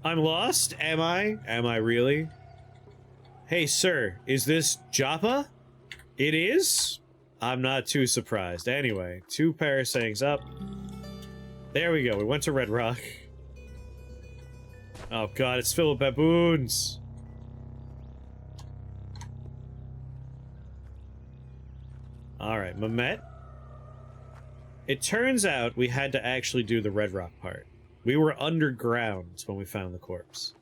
I'm lost? Am I? Am I really? Hey, sir, is this Joppa? It is? I'm not too surprised. Anyway, 2 parasangs up. There we go. We went to Red Rock. Oh god, it's filled with baboons. Alright, Mehmet. It turns out we had to actually do the Red Rock part. We were underground when we found the corpse.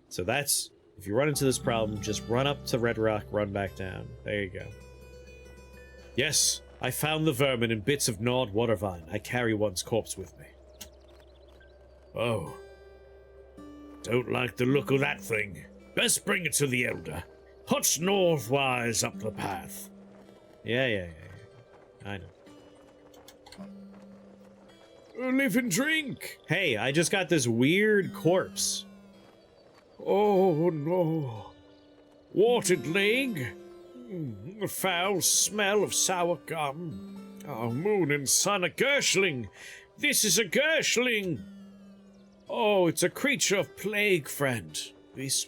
So that's... If you run into this problem, just run up to Red Rock, run back down. There you go. Yes, I found the vermin in bits of gnawed water vine. I carry one's corpse with me. Oh. Don't like the look of that thing. Best bring it to the Elder. Huts northwise up the path. Yeah. I know. Live and drink. Hey, I just got this weird corpse. Oh no. Warted leg. The foul smell of sour gum. Oh, moon and sun, a Gershling. This is a Gershling. Oh, it's a creature of plague, friend. This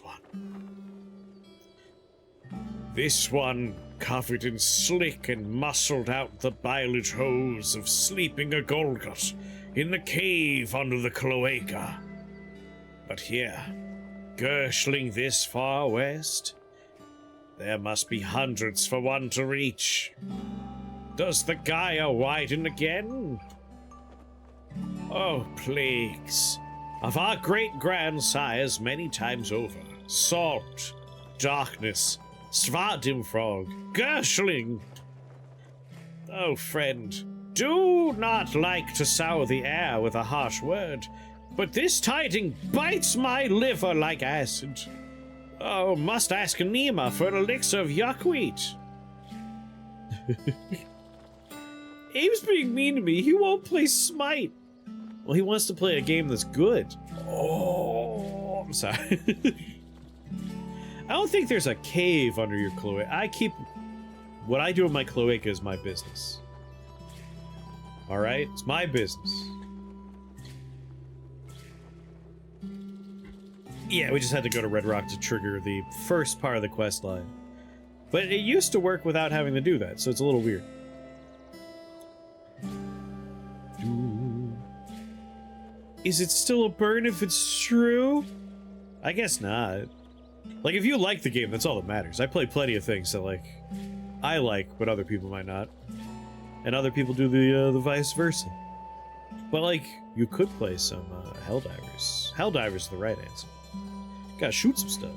one covered in slick and muscled out the bilage hose of sleeping a Golgot in the cave under the cloaca. But here, Gershling this far west, there must be hundreds for one to reach. Does the gyre widen again? Oh, plagues of our great-grandsires many times over. Salt, darkness, Svadimfrog, Gershling. Oh, friend, do not like to sour the air with a harsh word, but this tiding bites my liver like acid. Oh, must ask Nima for an elixir of yuckweed. Abe's being mean to me. He won't play Smite. Well, he wants to play a game that's good. Oh, I'm sorry. I don't think there's a cave under your cloaca. What I do with my cloaca is my business. Alright? It's my business. Yeah, we just had to go to Red Rock to trigger the first part of the quest line. But it used to work without having to do that, so it's a little weird. Is it still a burn if it's true? I guess not. Like, if you like the game, that's all that matters. I play plenty of things that, like, I like, but other people might not. And other people do the vice versa. But, like, you could play some Helldivers. Helldivers is the right answer. Gotta shoot some stuff.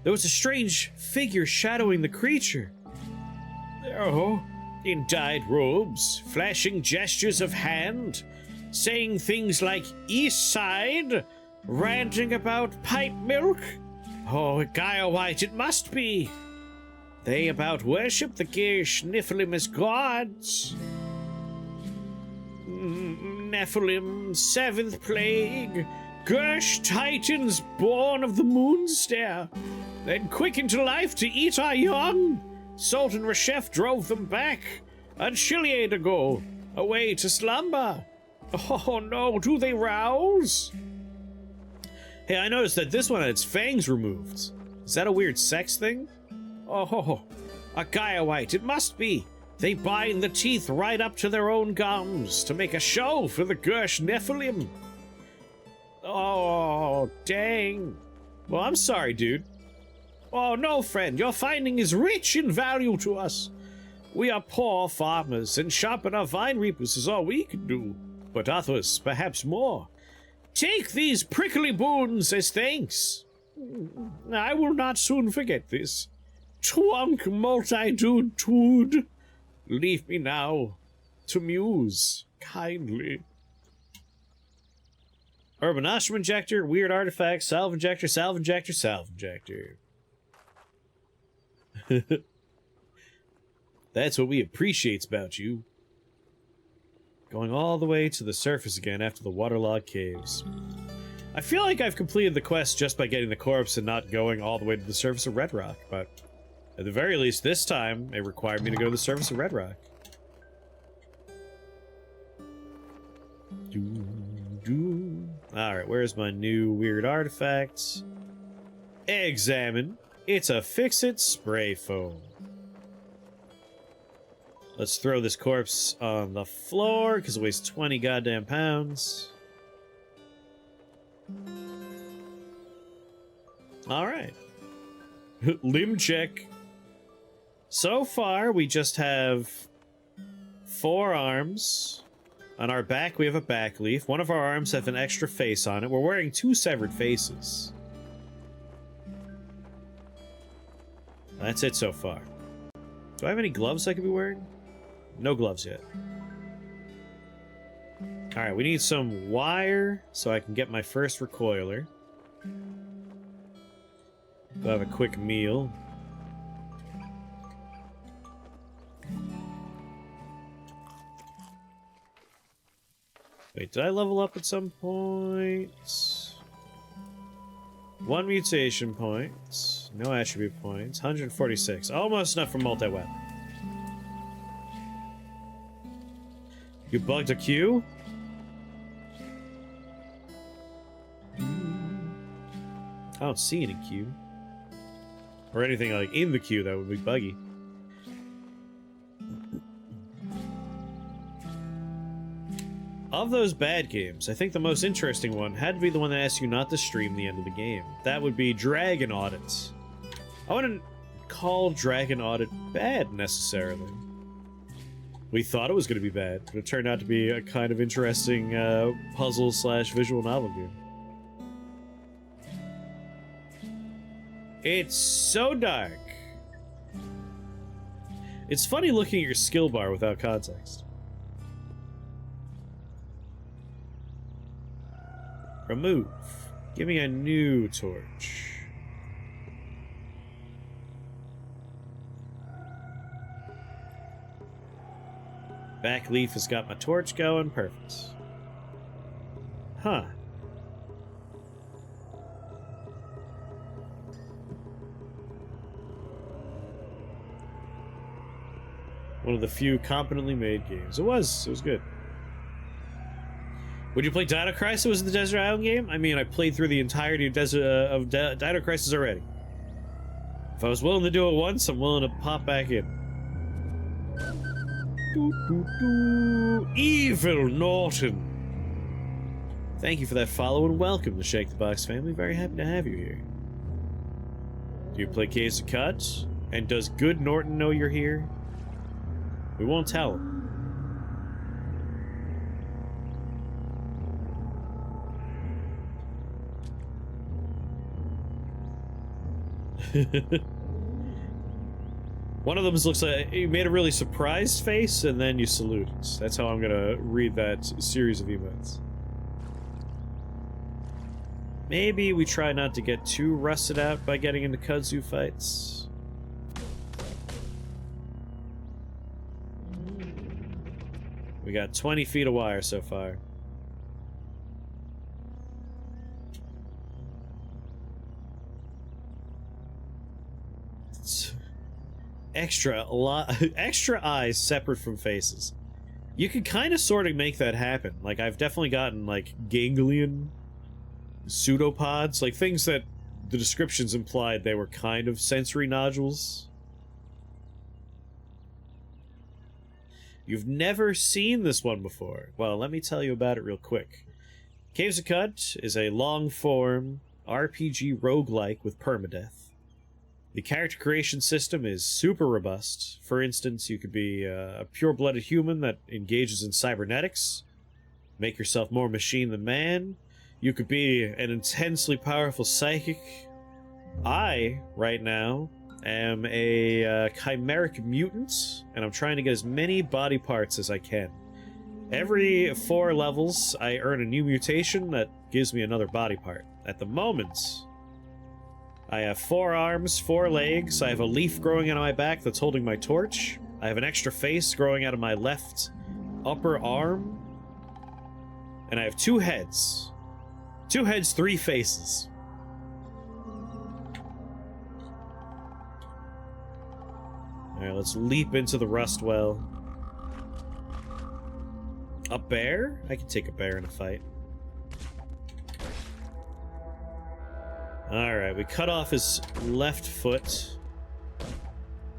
There was a strange figure shadowing the creature. Oh, in dyed robes, flashing gestures of hand, saying things like East Side, ranting about pipe milk. Oh, Gaia White it must be. They about worship the Gersh Nephilim as gods. Nephilim, seventh plague, Gersh titans born of the moonstare, then quickened to life to eat our young. Sultan Reshef drove them back, a chiliade ago, away to slumber. Oh no, do they rouse? Hey, I noticed that this one had its fangs removed. Is that a weird sex thing? Oh, a Gaia White, it must be. They bind the teeth right up to their own gums to make a show for the Gersh Nephilim. Oh, dang. Well, I'm sorry, dude. Oh, no, friend. Your finding is rich in value to us. We are poor farmers, and sharpen our vine reapers is all we can do. But others, perhaps more. Take these prickly boons as thanks. I will not soon forget this. Twunk multitude tood. Leave me now to muse kindly. Urban Ostrom Injector, Weird Artifact, Salve Injector, Salve Injector, Salve Injector. That's what we appreciates about you. Going all the way to the surface again after the waterlogged caves. I feel like I've completed the quest just by getting the corpse and not going all the way to the surface of Red Rock, but at the very least this time, it required me to go to the surface of Red Rock. Alright, where's my new weird artifact? Examine. It's a fix-it spray foam. Let's throw this corpse on the floor, because it weighs 20 goddamn pounds. Alright. Limb check. So far, we just have 4 arms. On our back, we have a back leaf. One of our arms have an extra face on it. We're wearing 2 severed faces. That's it so far. Do I have any gloves I could be wearing? No gloves yet. Alright, we need some wire so I can get my first recoiler. We'll have a quick meal. Wait, did I level up at some point? 1 mutation point. No attribute points. 146. Almost enough for multi-weapon. You bugged a queue? I don't see any queue. Or anything like in the queue that would be buggy. Of those bad games, I think the most interesting one had to be the one that asks you not to stream the end of the game. That would be Dragon Audit. I wouldn't call Dragon Audit bad, necessarily. We thought it was going to be bad, but it turned out to be a kind of interesting puzzle/visual novel game. It's so dark. It's funny looking at your skill bar without context. Remove. Give me a new torch. Back leaf has got my torch going. Perfect. Huh. One of the few competently made games. It was good. Would you play Dino Crisis? Was it the Desert Island game? I mean, I played through the entirety of Dino Crisis already. If I was willing to do it once, I'm willing to pop back in. Evil Norton! Thank you for that follow and welcome to Shake the Box family. Very happy to have you here. Do you play Case of Cut? And does good Norton know you're here? We won't tell him. One of them looks like you made a really surprised face and then you salute. That's how I'm gonna read that series of emotes. Maybe we try not to get too rusted out by getting into kudzu fights. We got 20 feet of wire so far. Extra eyes separate from faces. You could kind of sort of make that happen. Like, I've definitely gotten, like, ganglion pseudopods, like things that the descriptions implied they were kind of sensory nodules. You've never seen this one before. Well, let me tell you about it real quick. Caves of Cut is a long-form RPG roguelike with permadeath. The character creation system is super robust. For instance, you could be a pure-blooded human that engages in cybernetics, make yourself more machine than man. You could be an intensely powerful psychic. I, right now, am a chimeric mutant, and I'm trying to get as many body parts as I can. Every 4 levels, I earn a new mutation that gives me another body part. At the moment, I have 4 arms, 4 legs, I have a leaf growing out of my back that's holding my torch, I have an extra face growing out of my left upper arm, and I have 2 heads. 2 heads, 3 faces. Alright, let's leap into the rust well. A bear? I can take a bear in a fight. Alright, we cut off his left foot.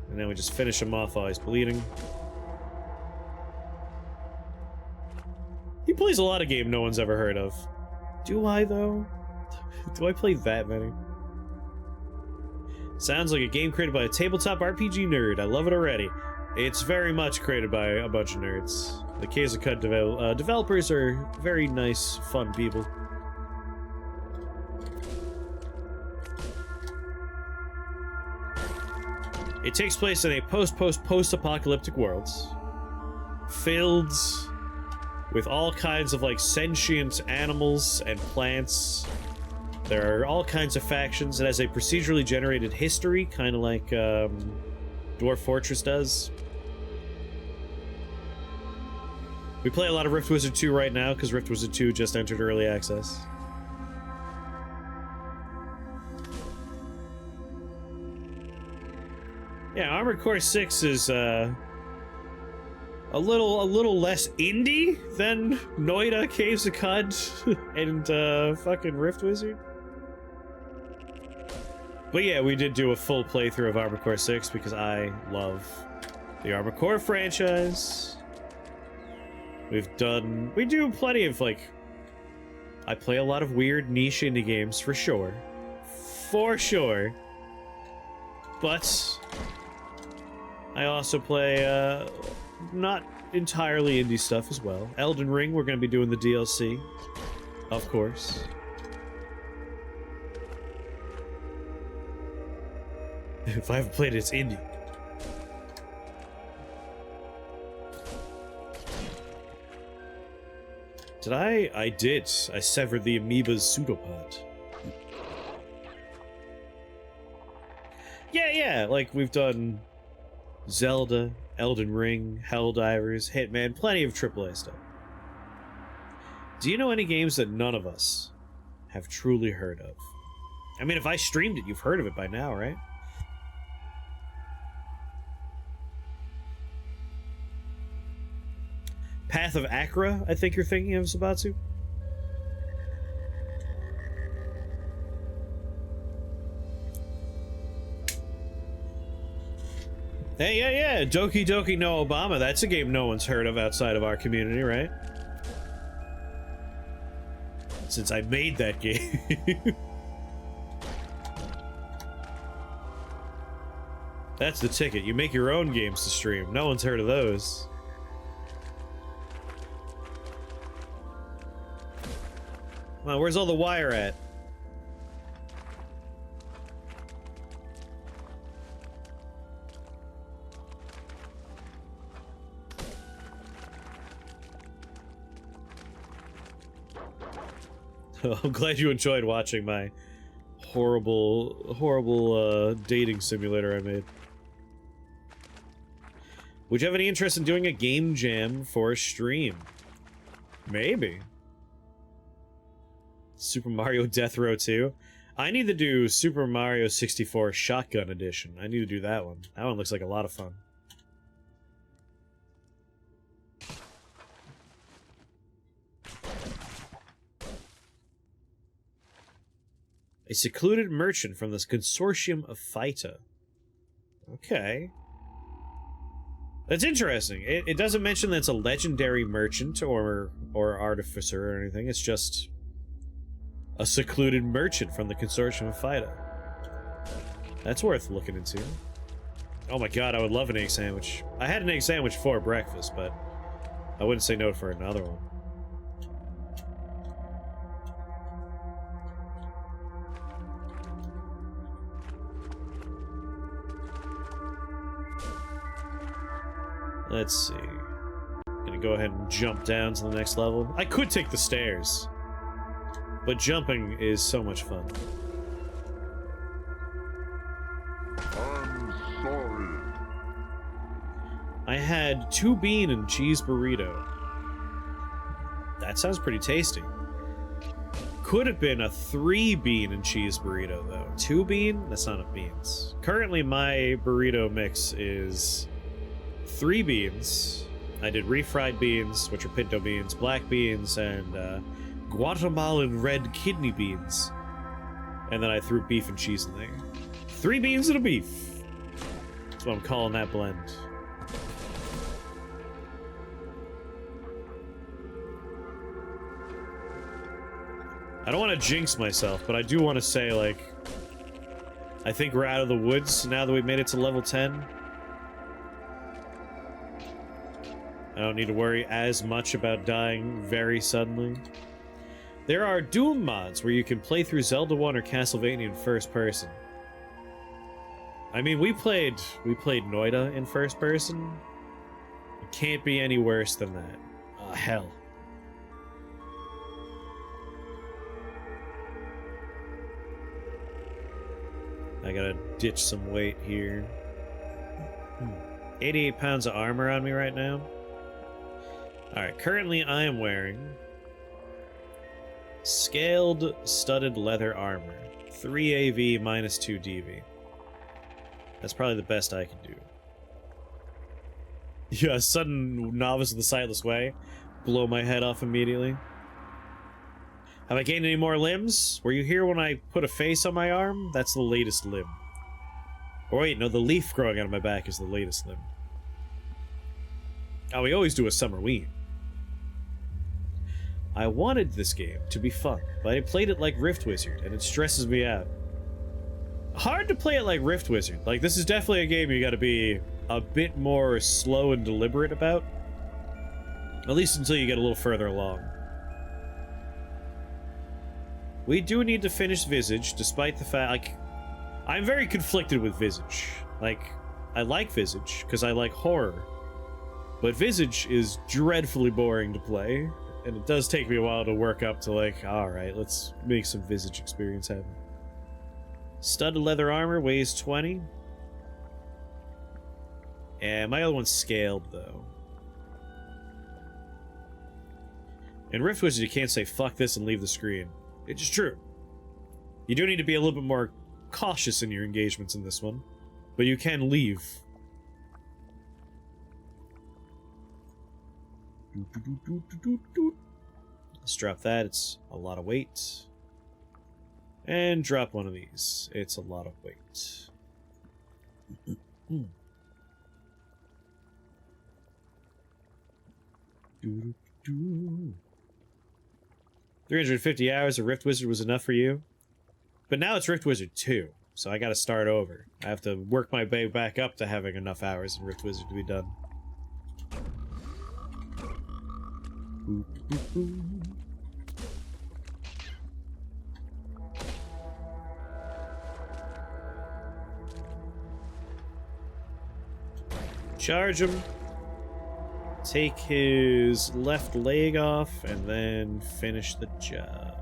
And then we just finish him off while he's bleeding. He plays a lot of game no one's ever heard of. Do I, though? Do I play that many? Sounds like a game created by a tabletop RPG nerd. I love it already. It's very much created by a bunch of nerds. The Kevid developers are very nice, fun people. It takes place in a post-apocalyptic world, filled with all kinds of, like, sentient animals and plants. There are all kinds of factions. It has a procedurally generated history, kind of like Dwarf Fortress does. We play a lot of Rift Wizard 2 right now, because Rift Wizard 2 just entered early access. Yeah, Armored Core 6 is a little less indie than Noida, Caves of Cud, and fucking Rift Wizard. But yeah, we did do a full playthrough of Armored Core 6 because I love the Armored Core franchise. We do plenty of, like, I play a lot of weird niche indie games for sure. For sure. But I also play, not entirely indie stuff as well. Elden Ring, we're going to be doing the DLC, of course. If I haven't played it, it's indie. Did I? I did. I severed the amoeba's pseudopod. Yeah, like we've done Zelda, Elden Ring, Helldivers, Hitman, plenty of AAA stuff. Do you know any games that none of us have truly heard of? I mean, if I streamed it, you've heard of it by now, right? Path of Acra, I think you're thinking of, Sabatsu? Hey, yeah, Doki Doki no Obama. That's a game no one's heard of outside of our community, right? Since I made that game. That's the ticket. You make your own games to stream. No one's heard of those. Come on, where's all the wire at? I'm glad you enjoyed watching my horrible dating simulator I made. Would you have any interest in doing a game jam for a stream? Maybe. Super Mario Death Row 2. I need to do Super Mario 64 Shotgun Edition. I need to do that one. That one looks like a lot of fun. A secluded merchant from this consortium of Phyta. Okay. That's interesting. It doesn't mention that it's a legendary merchant or artificer or anything. It's just a secluded merchant from the consortium of Phyta. That's worth looking into. Oh my god, I would love an egg sandwich. I had an egg sandwich for breakfast, but I wouldn't say no for another one. Let's see. Gonna go ahead and jump down to the next level. I could take the stairs, but jumping is so much fun. I'm sorry. I had 2 bean and cheese burrito. That sounds pretty tasty. Could have been a 3 bean and cheese burrito, though. 2 bean? That's not enough beans. Currently, my burrito mix is 3 beans. I did refried beans, which are pinto beans, black beans, and Guatemalan red kidney beans. and then I threw beef and cheese in there. 3 beans and a beef. That's what I'm calling that blend. I don't want to jinx myself, but I do want to say, like, I think we're out of the woods now that we've made it to level 10. I don't need to worry as much about dying very suddenly. There are Doom mods where you can play through Zelda 1 or Castlevania in first person. I mean, we played Noida in first person. It can't be any worse than that. Oh, hell. I gotta ditch some weight here. 88 pounds of armor on me right now. Alright, currently I am wearing scaled studded leather armor. 3 AV minus 2 DV. That's probably the best I can do. Yeah, sudden novice of the sightless way. Blow my head off immediately. Have I gained any more limbs? Were you here when I put a face on my arm? That's the latest limb. Or wait, no, the leaf growing out of my back is the latest limb. Oh, we always do a Summerween. I wanted this game to be fun, but I played it like Rift Wizard, and it stresses me out. Hard to play it like Rift Wizard. Like, this is definitely a game you gotta be a bit more slow and deliberate about. At least until you get a little further along. We do need to finish Visage, despite the fact, like, I'm very conflicted with Visage. Like, I like Visage, because I like horror. But Visage is dreadfully boring to play, and it does take me a while to work up to, like, alright, let's make some Visage experience happen. Studded leather armor weighs 20. And my other one's scaled, though. In Rift Wizard, you can't say fuck this and leave the screen. It's just true. You do need to be a little bit more cautious in your engagements in this one, but you can leave. Let's drop that. It's a lot of weight. And drop one of these. It's a lot of weight. 350 hours of Rift Wizard was enough for you? But now it's Rift Wizard 2, so I gotta start over. I have to work my way back up to having enough hours in Rift Wizard to be done. Charge him. Take his left leg off, and then finish the job.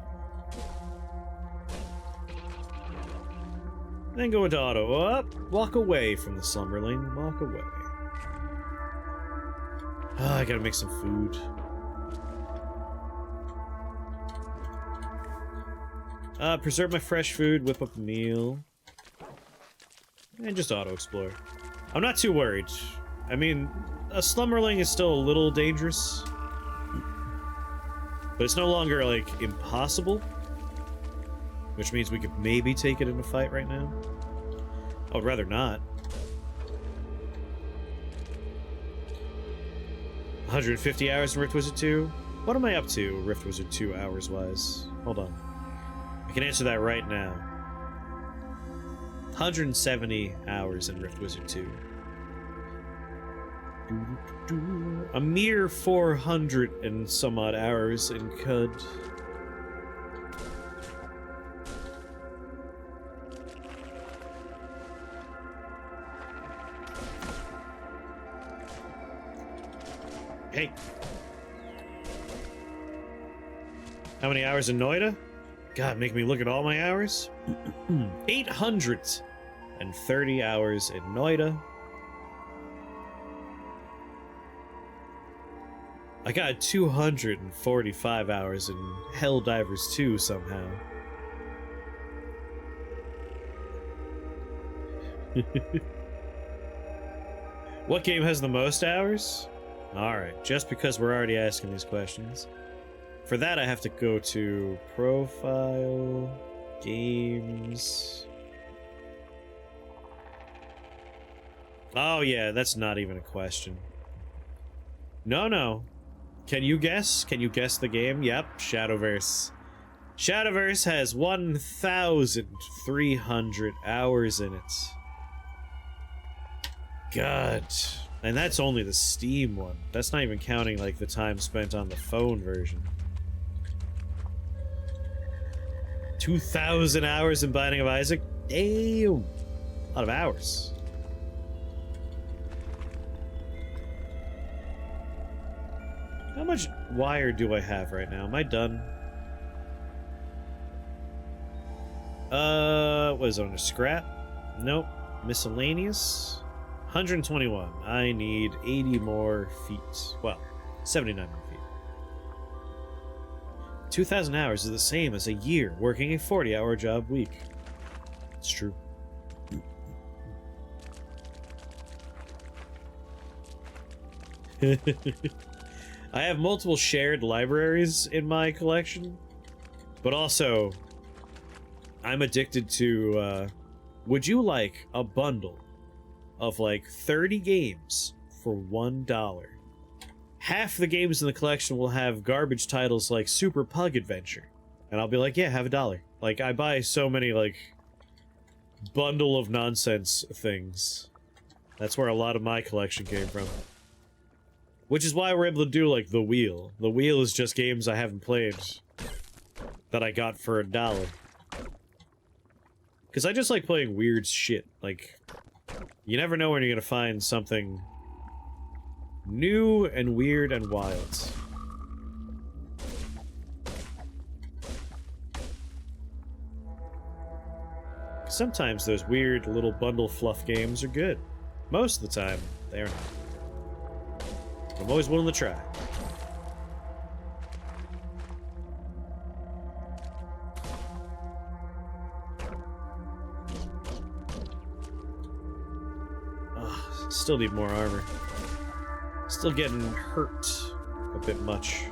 Then go into auto. Up. Walk away from the slumberling. Walk away. Oh, I gotta make some food. Preserve my fresh food, whip up a meal. And just auto-explore. I'm not too worried. I mean, a slumberling is still a little dangerous. But it's no longer, like, impossible. Which means we could maybe take it in a fight right now. I would rather not. 150 hours in Rift Wizard 2? What am I up to, Rift Wizard 2 hours-wise? Hold on. I can answer that right now. 170 hours in Rift Wizard 2. A mere 400 and some odd hours in CUD. Hey. How many hours in Noida? God, make me look at all my hours. 830 hours in Noida. I got 245 hours in Helldivers 2 somehow. What game has the most hours? Alright, just because we're already asking these questions. For that, I have to go to Profile, Games. Oh yeah, that's not even a question. No, no. Can you guess? Can you guess the game? Yep, Shadowverse. Shadowverse has 1,300 hours in it. God. And that's only the Steam one. That's not even counting, like, the time spent on the phone version. 2,000 hours in Binding of Isaac? Damn! A lot of hours. How much wire do I have right now? Am I done? What is it, under scrap? Nope. Miscellaneous? 121. I need 80 more feet. Well, 79 more feet. 2,000 hours is the same as a year working a 40-hour job week. It's true. I have multiple shared libraries in my collection, but also I'm addicted to, would you like a bundle of like 30 games for $1? Half the games in the collection will have garbage titles like Super Pug Adventure, and I'll be like, yeah, have $1. Like, I buy so many, like, bundle of nonsense things. That's where a lot of my collection came from. Which is why we're able to do, like, The Wheel. The Wheel is just games I haven't played that I got for $1. Because I just like playing weird shit. Like, you never know when you're gonna find something new and weird and wild. Sometimes those weird little bundle fluff games are good. Most of the time, they are not. I'm always willing to try. Ugh, still need more armor. Still getting hurt a bit much.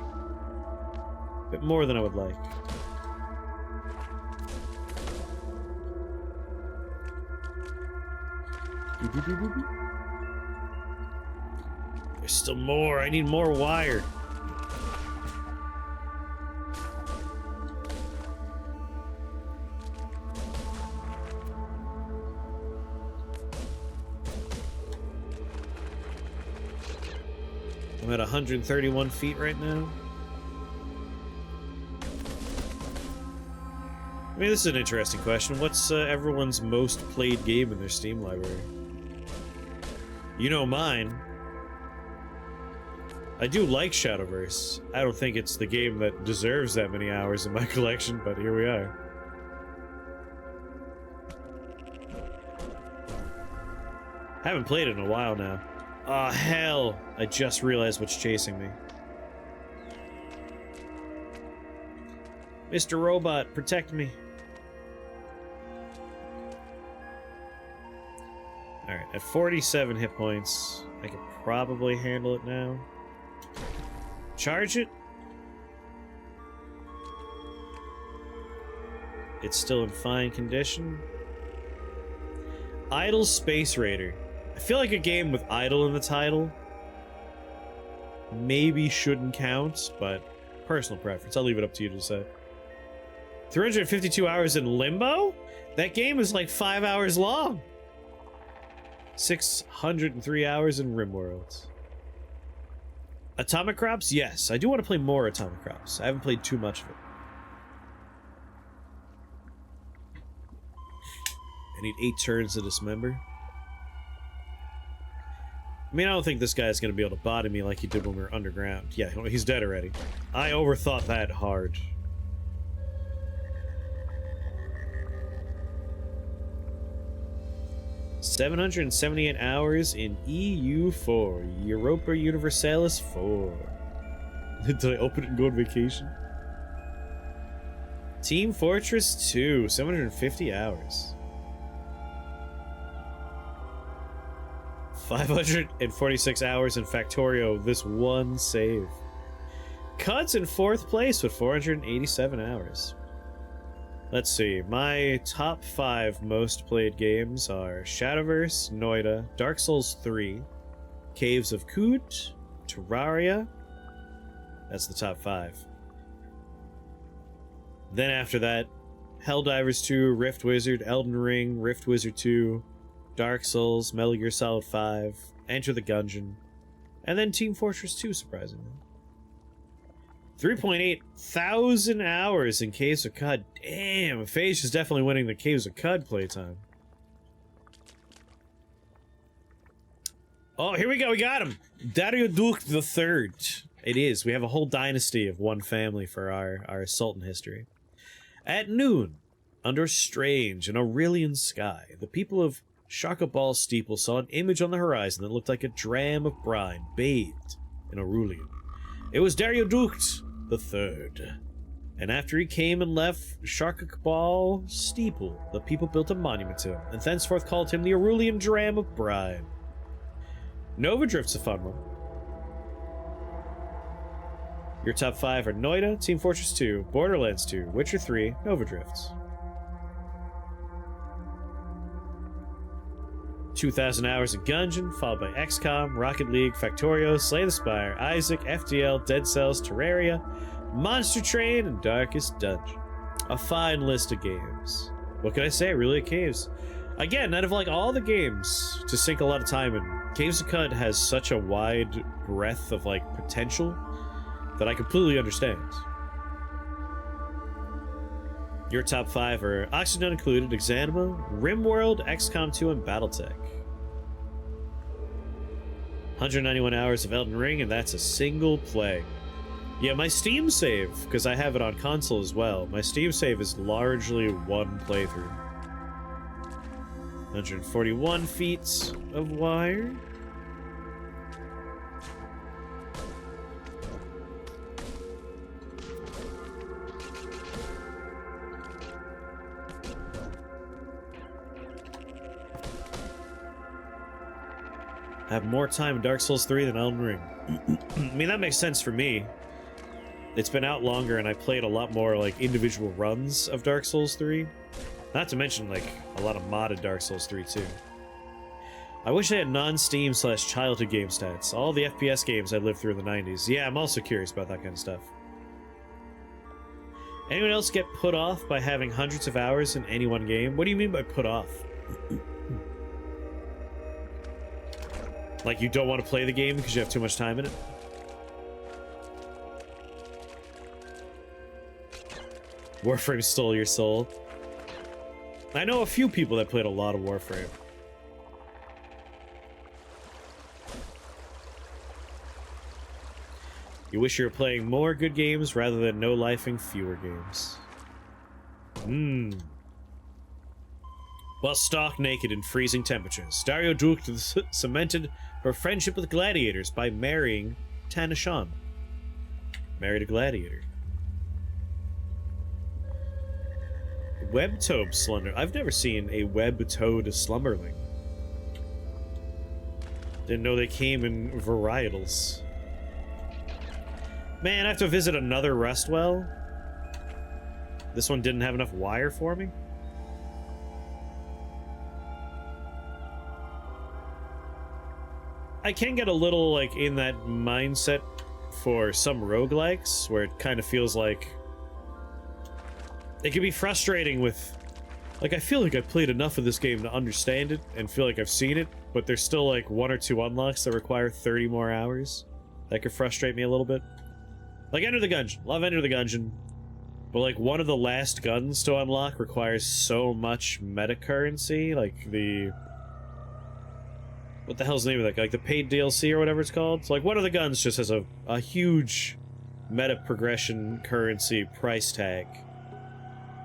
A bit more than I would like. There's still more. I need more wire. I'm at 131 feet right now. I mean, this is an interesting question. What's everyone's most played game in their Steam library? You know mine. I do like Shadowverse. I don't think it's the game that deserves that many hours in my collection, but here we are. Haven't played it in a while now. Oh, hell! I just realized what's chasing me. Mr. Robot, protect me. Alright, at 47 hit points, I can probably handle it now. Charge it. It's still in fine condition. Idle Space Raider. I feel like a game with idle in the title maybe shouldn't count, but personal preference. I'll leave it up to you to decide. 352 hours in Limbo? That game is like 5 hours long. 603 hours in RimWorld. Atomic Crops? Yes, I do want to play more Atomic Crops. I haven't played too much of it. I need 8 turns to dismember. I mean, I don't think this guy's going to be able to body me like he did when we were underground. Yeah, he's dead already. I overthought that hard. $778 hours in EU4. Europa Universalis 4. Did I open it and go on vacation? Team Fortress 2. 750 hours. 546 hours in Factorio. This one save. Cud's in 4th place with 487 hours. Let's see. My top 5 most played games are Shadowverse, Noida, Dark Souls 3, Caves of Kut, Terraria. That's the top 5. Then after that, Helldivers 2, Rift Wizard, Elden Ring, Rift Wizard 2, Dark Souls, Metal Gear Solid 5, Enter the Gungeon, and then Team Fortress 2, surprisingly. 3.8 thousand hours in Caves of Cud. Damn, Phage is definitely winning the Caves of Cud playtime. Oh, here we go, we got him! Daryoduk III. It is. We have a whole dynasty of one family for our Sultan history. At noon, under a strange and Aurelian sky, the people of Shakabal Steeple saw an image on the horizon that looked like a dram of brine bathed in Aurelian. It was Daryoduk III. And after he came and left Shakabal Steeple, the people built a monument to him, and thenceforth called him the Aurelian Dram of Brine. Nova Drift's a fun one. Your top 5 are Noida, Team Fortress 2, Borderlands 2, Witcher 3, Nova Drift. 2,000 hours in Gungeon, followed by XCOM, Rocket League, Factorio, Slay the Spire, Isaac, FTL, Dead Cells, Terraria, Monster Train, and Darkest Dungeon. A fine list of games. What can I say? Really, Caves. Again, out of like all the games to sink a lot of time in, Caves of Cud has such a wide breadth of like potential that I completely understand. Your top 5 are Oxygen Included, Exanima, RimWorld, XCOM 2, and Battletech. 191 hours of Elden Ring, and that's a single play. Yeah, my Steam save, because I have it on console as well, my Steam save is largely one playthrough. 141 feet of wire. I have more time in Dark Souls 3 than Elden Ring. I mean, that makes sense for me. It's been out longer, and I played a lot more, like, individual runs of Dark Souls 3. Not to mention, like, a lot of modded Dark Souls 3, too. I wish I had non-Steam / childhood game stats. All the FPS games I lived through in the 90s. Yeah, I'm also curious about that kind of stuff. Anyone else get put off by having hundreds of hours in any one game? What do you mean by put off? Like, you don't want to play the game because you have too much time in it? Warframe stole your soul. I know a few people that played a lot of Warframe. You wish you were playing more good games rather than no-lifing fewer games. While stark naked in freezing temperatures, Daryoduk cemented her friendship with gladiators by marrying Tanashan. Married a gladiator. Web-toed slumber. I've never seen a web-toed slumberling. Didn't know they came in varietals. Man, I have to visit another rust well. This one didn't have enough wire for me. I can get a little, like, in that mindset for some roguelikes, where it kind of feels like... It can be frustrating with... Like, I feel like I've played enough of this game to understand it, and feel like I've seen it, but there's still, like, 1 or 2 unlocks that require 30 more hours. That could frustrate me a little bit. Like, Enter the Gungeon. Love Enter the Gungeon. But, like, one of the last guns to unlock requires so much meta currency, like, the... What the hell's the name of that guy? Like the paid DLC or whatever it's called? So like one of the guns just has a huge meta progression currency price tag.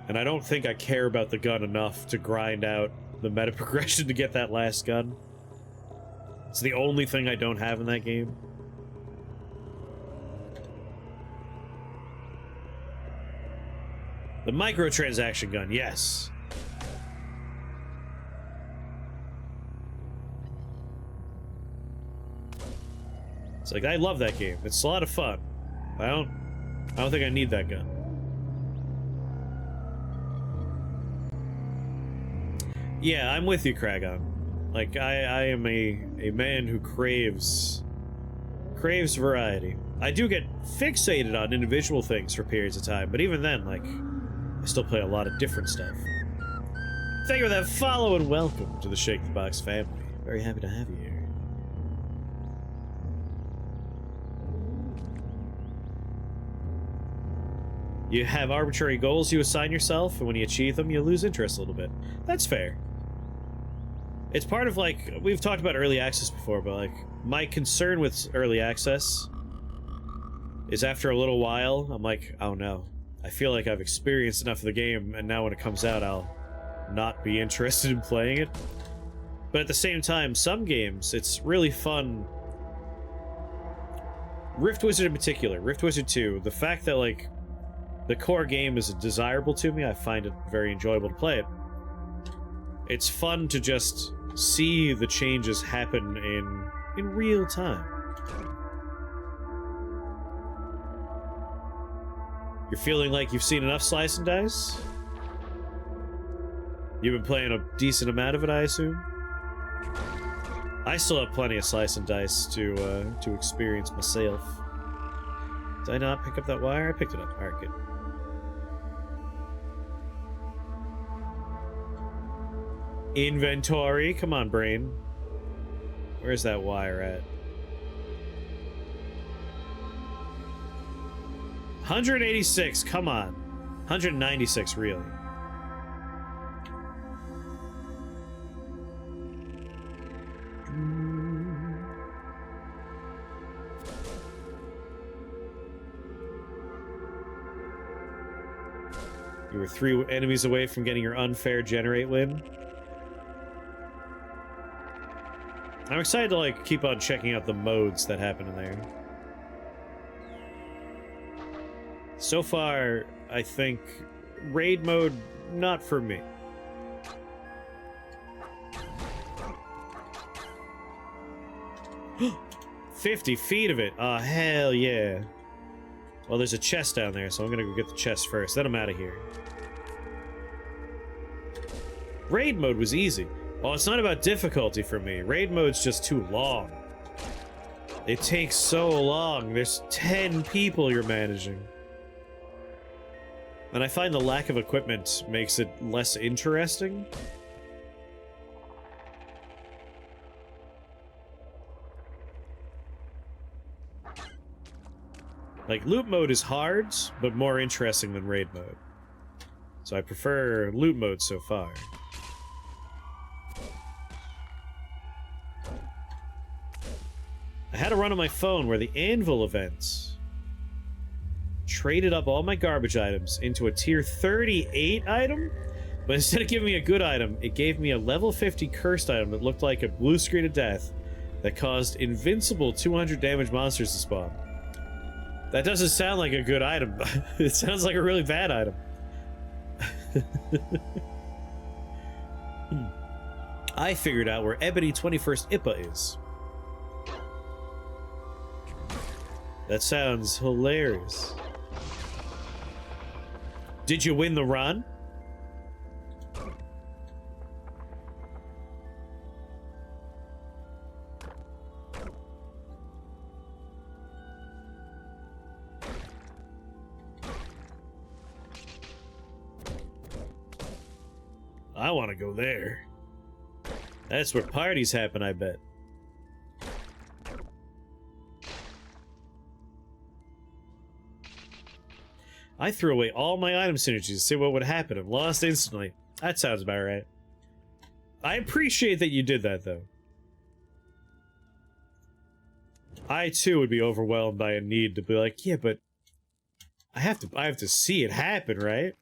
And I don't think I care about the gun enough to grind out the meta progression to get that last gun. It's the only thing I don't have in that game. The microtransaction gun, yes. It's like, I love that game. It's a lot of fun. I don't think I need that gun. Yeah, I'm with you, Kragon. Like, I am a man who craves variety. I do get fixated on individual things for periods of time, but even then, like, I still play a lot of different stuff. Thank you for that follow and welcome to the Shake the Box family. Very happy to have you here. You have arbitrary goals you assign yourself, and when you achieve them, you lose interest a little bit. That's fair. It's part of, like, we've talked about early access before, but, like, my concern with early access is after a little while, I'm like, oh no. I feel like I've experienced enough of the game, and now when it comes out, I'll not be interested in playing it. But at the same time, some games, it's really fun. Rift Wizard in particular, Rift Wizard 2, the fact that, like, the core game is desirable to me, I find it very enjoyable to play it. It's fun to just see the changes happen in real time. You're feeling like you've seen enough Slice and Dice? You've been playing a decent amount of it, I assume? I still have plenty of Slice and Dice to experience myself. Did I not pick up that wire? I picked it up. Alright, good. Inventory. Come on, brain. Where's that wire at? 186. Come on. 196, really. You were 3 enemies away from getting your unfair generate win. I'm excited to, like, keep on checking out the modes that happen in there. So far, I think raid mode, not for me. $50 feet of it. Oh, hell yeah. Well, there's a chest down there, so I'm gonna go get the chest first. Then I'm out of here. Raid mode was easy. Well, it's not about difficulty for me. Raid mode's just too long. It takes so long. There's 10 people you're managing. And I find the lack of equipment makes it less interesting. Like, loot mode is hard, but more interesting than raid mode. So I prefer loot mode so far. I had a run on my phone where the Anvil event traded up all my garbage items into a tier 38 item, but instead of giving me a good item, it gave me a level 50 cursed item that looked like a blue screen of death that caused invincible 200 damage monsters to spawn. That doesn't sound like a good item. It sounds like a really bad item. I figured out where Ebony 21st IPA is. That sounds hilarious. Did you win the run? I want to go there. That's where parties happen, I bet. I threw away all my item synergies to see what would happen and lost instantly. That sounds about right. I appreciate that you did that, though. I, too, would be overwhelmed by a need to be like, yeah, but I have to see it happen, right?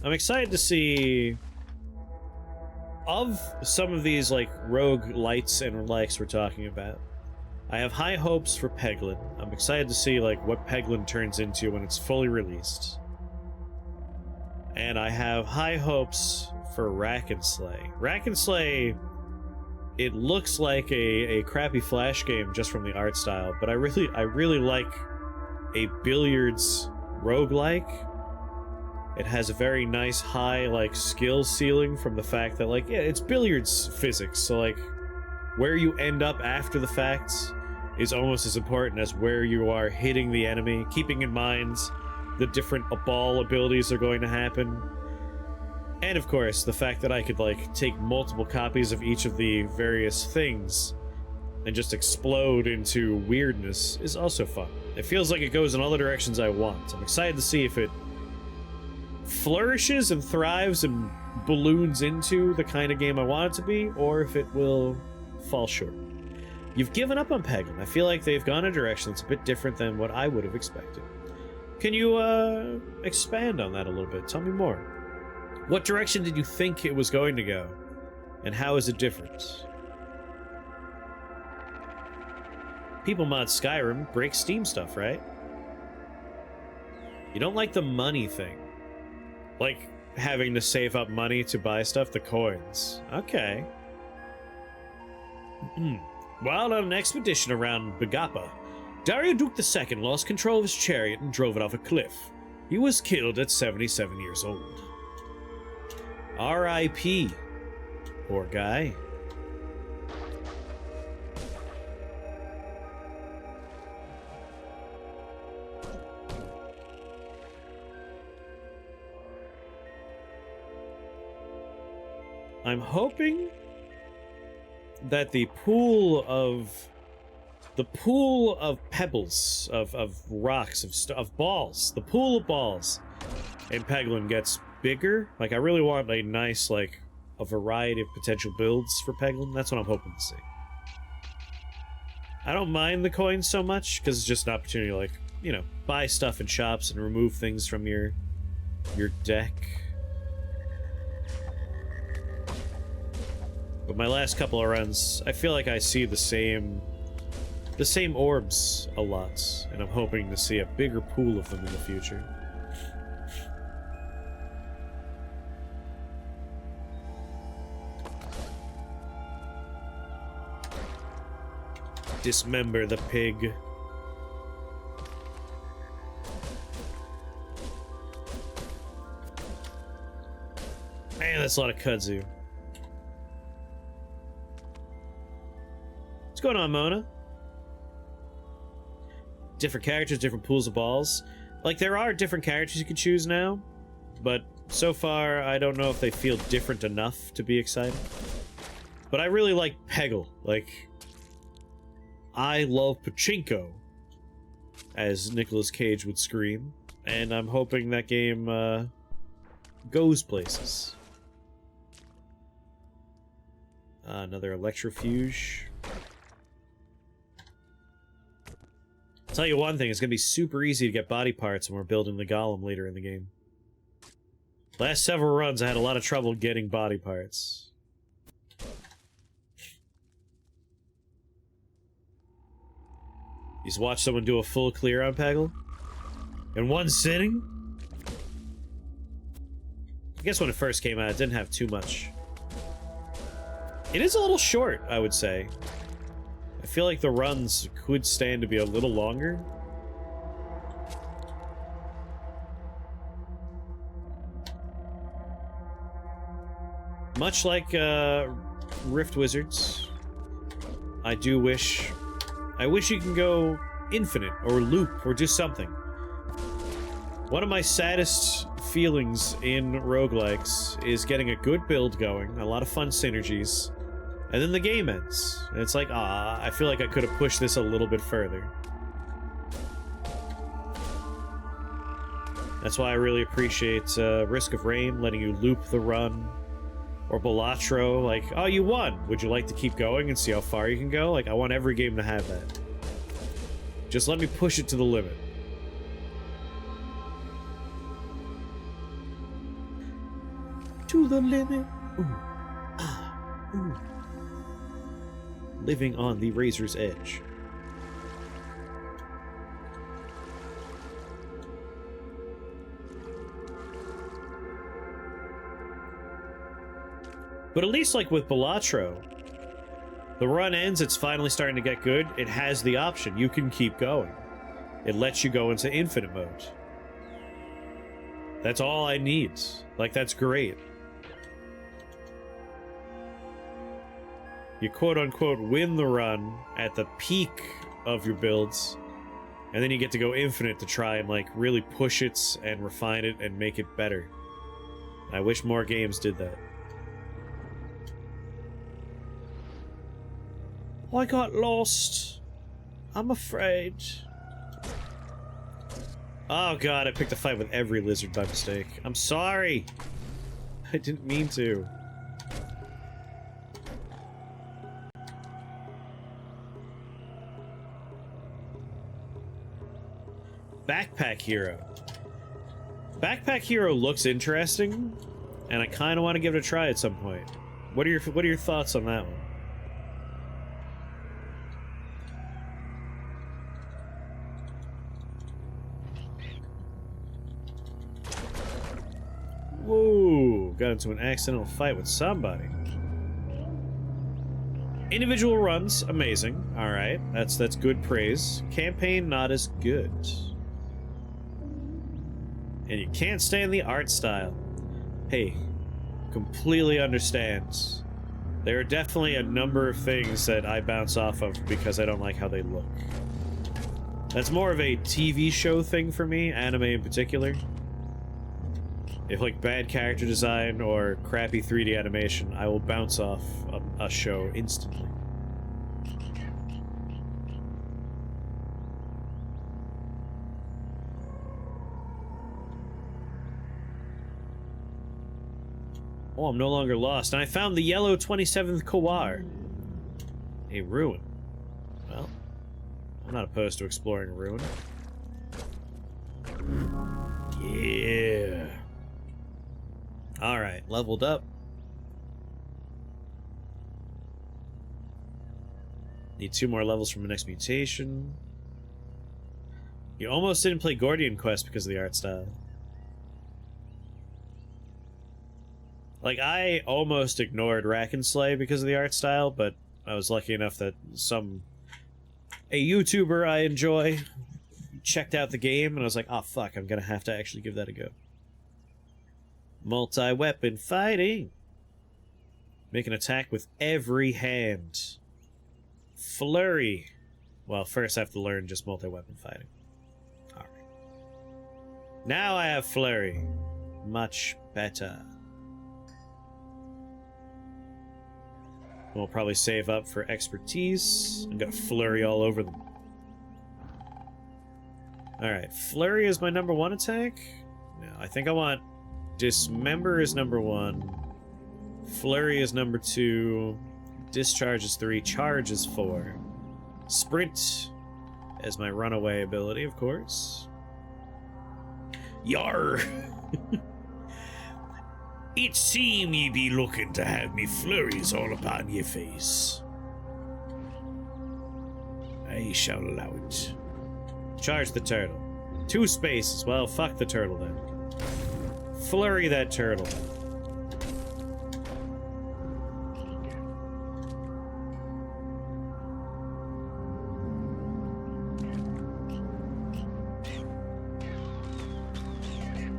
I'm excited to see of some of these like rogue lights and likes we're talking about. I have high hopes for Peglin. I'm excited to see like what Peglin turns into when it's fully released. And I have high hopes for Rack and Slay. Rack and Slay it looks like a crappy Flash game just from the art style, but I really like a billiards roguelike. It has a very nice high, like, skill ceiling from the fact that, like, yeah, it's billiards physics, so, like, where you end up after the fact is almost as important as where you are hitting the enemy, keeping in mind the different ball abilities are going to happen. And, of course, the fact that I could, like, take multiple copies of each of the various things and just explode into weirdness is also fun. It feels like it goes in all the directions I want. I'm excited to see if it flourishes and thrives and balloons into the kind of game I want it to be, or if it will fall short. You've given up on Peglin. I feel like they've gone a direction that's a bit different than what I would have expected. Can you expand on that a little bit? Tell me more. What direction did you think it was going to go? And how is it different? People mod Skyrim break Steam stuff, right? You don't like the money thing. Like having to save up money to buy stuff, the coins. Okay. While on an expedition around Joppa, Dario Duke II lost control of his chariot and drove it off a cliff. He was killed at 77 years old. R.I.P. Poor guy. I'm hoping that the pool of pebbles, of rocks, of balls, the pool of balls in Peglin gets bigger. Like, I really want a nice, like, a variety of potential builds for Peglin. That's what I'm hoping to see. I don't mind the coins so much, because it's just an opportunity to, like, you know, buy stuff in shops and remove things from your deck. But my last couple of runs, I feel like I see the same orbs a lot, and I'm hoping to see a bigger pool of them in the future. Dismember the pig. Man, that's a lot of kudzu. What's going on, Mona? Different characters, different pools of balls. Like, there are different characters you can choose now, but so far, I don't know if they feel different enough to be exciting. But I really like Peggle. Like, I love Pachinko, as Nicolas Cage would scream, and I'm hoping that game goes places. Another electrofuge. I'll tell you one thing, it's going to be super easy to get body parts when we're building the golem later in the game. Last several runs, I had a lot of trouble getting body parts. You just watch someone do a full clear on Peggle? In one sitting? I guess when it first came out, it didn't have too much. It is a little short, I would say. I feel like the runs could stand to be a little longer. Much like Rift Wizards, I wish you can go infinite or loop or do something. One of my saddest feelings in roguelikes is getting a good build going, a lot of fun synergies, and then the game ends. And it's like, I feel like I could have pushed this a little bit further. That's why I really appreciate Risk of Rain, letting you loop the run. Or Balatro, like, oh, you won! Would you like to keep going and see how far you can go? Like, I want every game to have that. Just let me push it to the limit. To the limit. Ooh. Ah. Ooh. Living on the razor's edge. But at least, like, with Balatro, The run ends, it's finally starting to get good. It has the option. You can keep going. It lets you go into infinite mode. That's all I need. Like, that's great. You quote-unquote win the run at the peak of your builds, and then you get to go infinite to try and, like, really push it and refine it and make it better. I wish more games did that. I got lost. I'm afraid. Oh god, I picked a fight with every lizard by mistake. I'm sorry. I didn't mean to. Backpack Hero. Backpack Hero looks interesting, and I kind of want to give it a try at some point. What are your thoughts on that one? Whoa, got into an accidental fight with somebody. Individual runs, amazing. All right, that's good praise. Campaign, not as good. And you can't stand the art style. Hey, completely understand. There are definitely a number of things that I bounce off of because I don't like how they look. That's more of a TV show thing for me, anime in particular. If, like, bad character design or crappy 3D animation, I will bounce off a show instantly. Oh, I'm no longer lost, and I found the yellow 27th Kawar. A ruin. Well, I'm not opposed to exploring a ruin. Yeah. Alright, leveled up. Need 2 more levels from the next mutation. You almost didn't play Gordian Quest because of the art style. Like, I almost ignored Rack and Slay because of the art style, but I was lucky enough that a YouTuber I enjoy checked out the game, and I was like, oh fuck, I'm gonna have to actually give that a go. Multi-weapon fighting. Make an attack with every hand. Flurry. Well, first I have to learn just multi-weapon fighting. Alright. Now I have Flurry. Much better. We'll probably save up for expertise. I'm gonna Flurry all over them. Alright, Flurry is my number 1 attack? No, I think I want Dismember is number 1. Flurry is number 2. Discharge is 3. Charge is 4. Sprint as my runaway ability, of course. Yar! It seem ye be looking to have me flurries all upon your face. I shall allow it. Charge the turtle. 2 spaces. Well, fuck the turtle then. Flurry that turtle.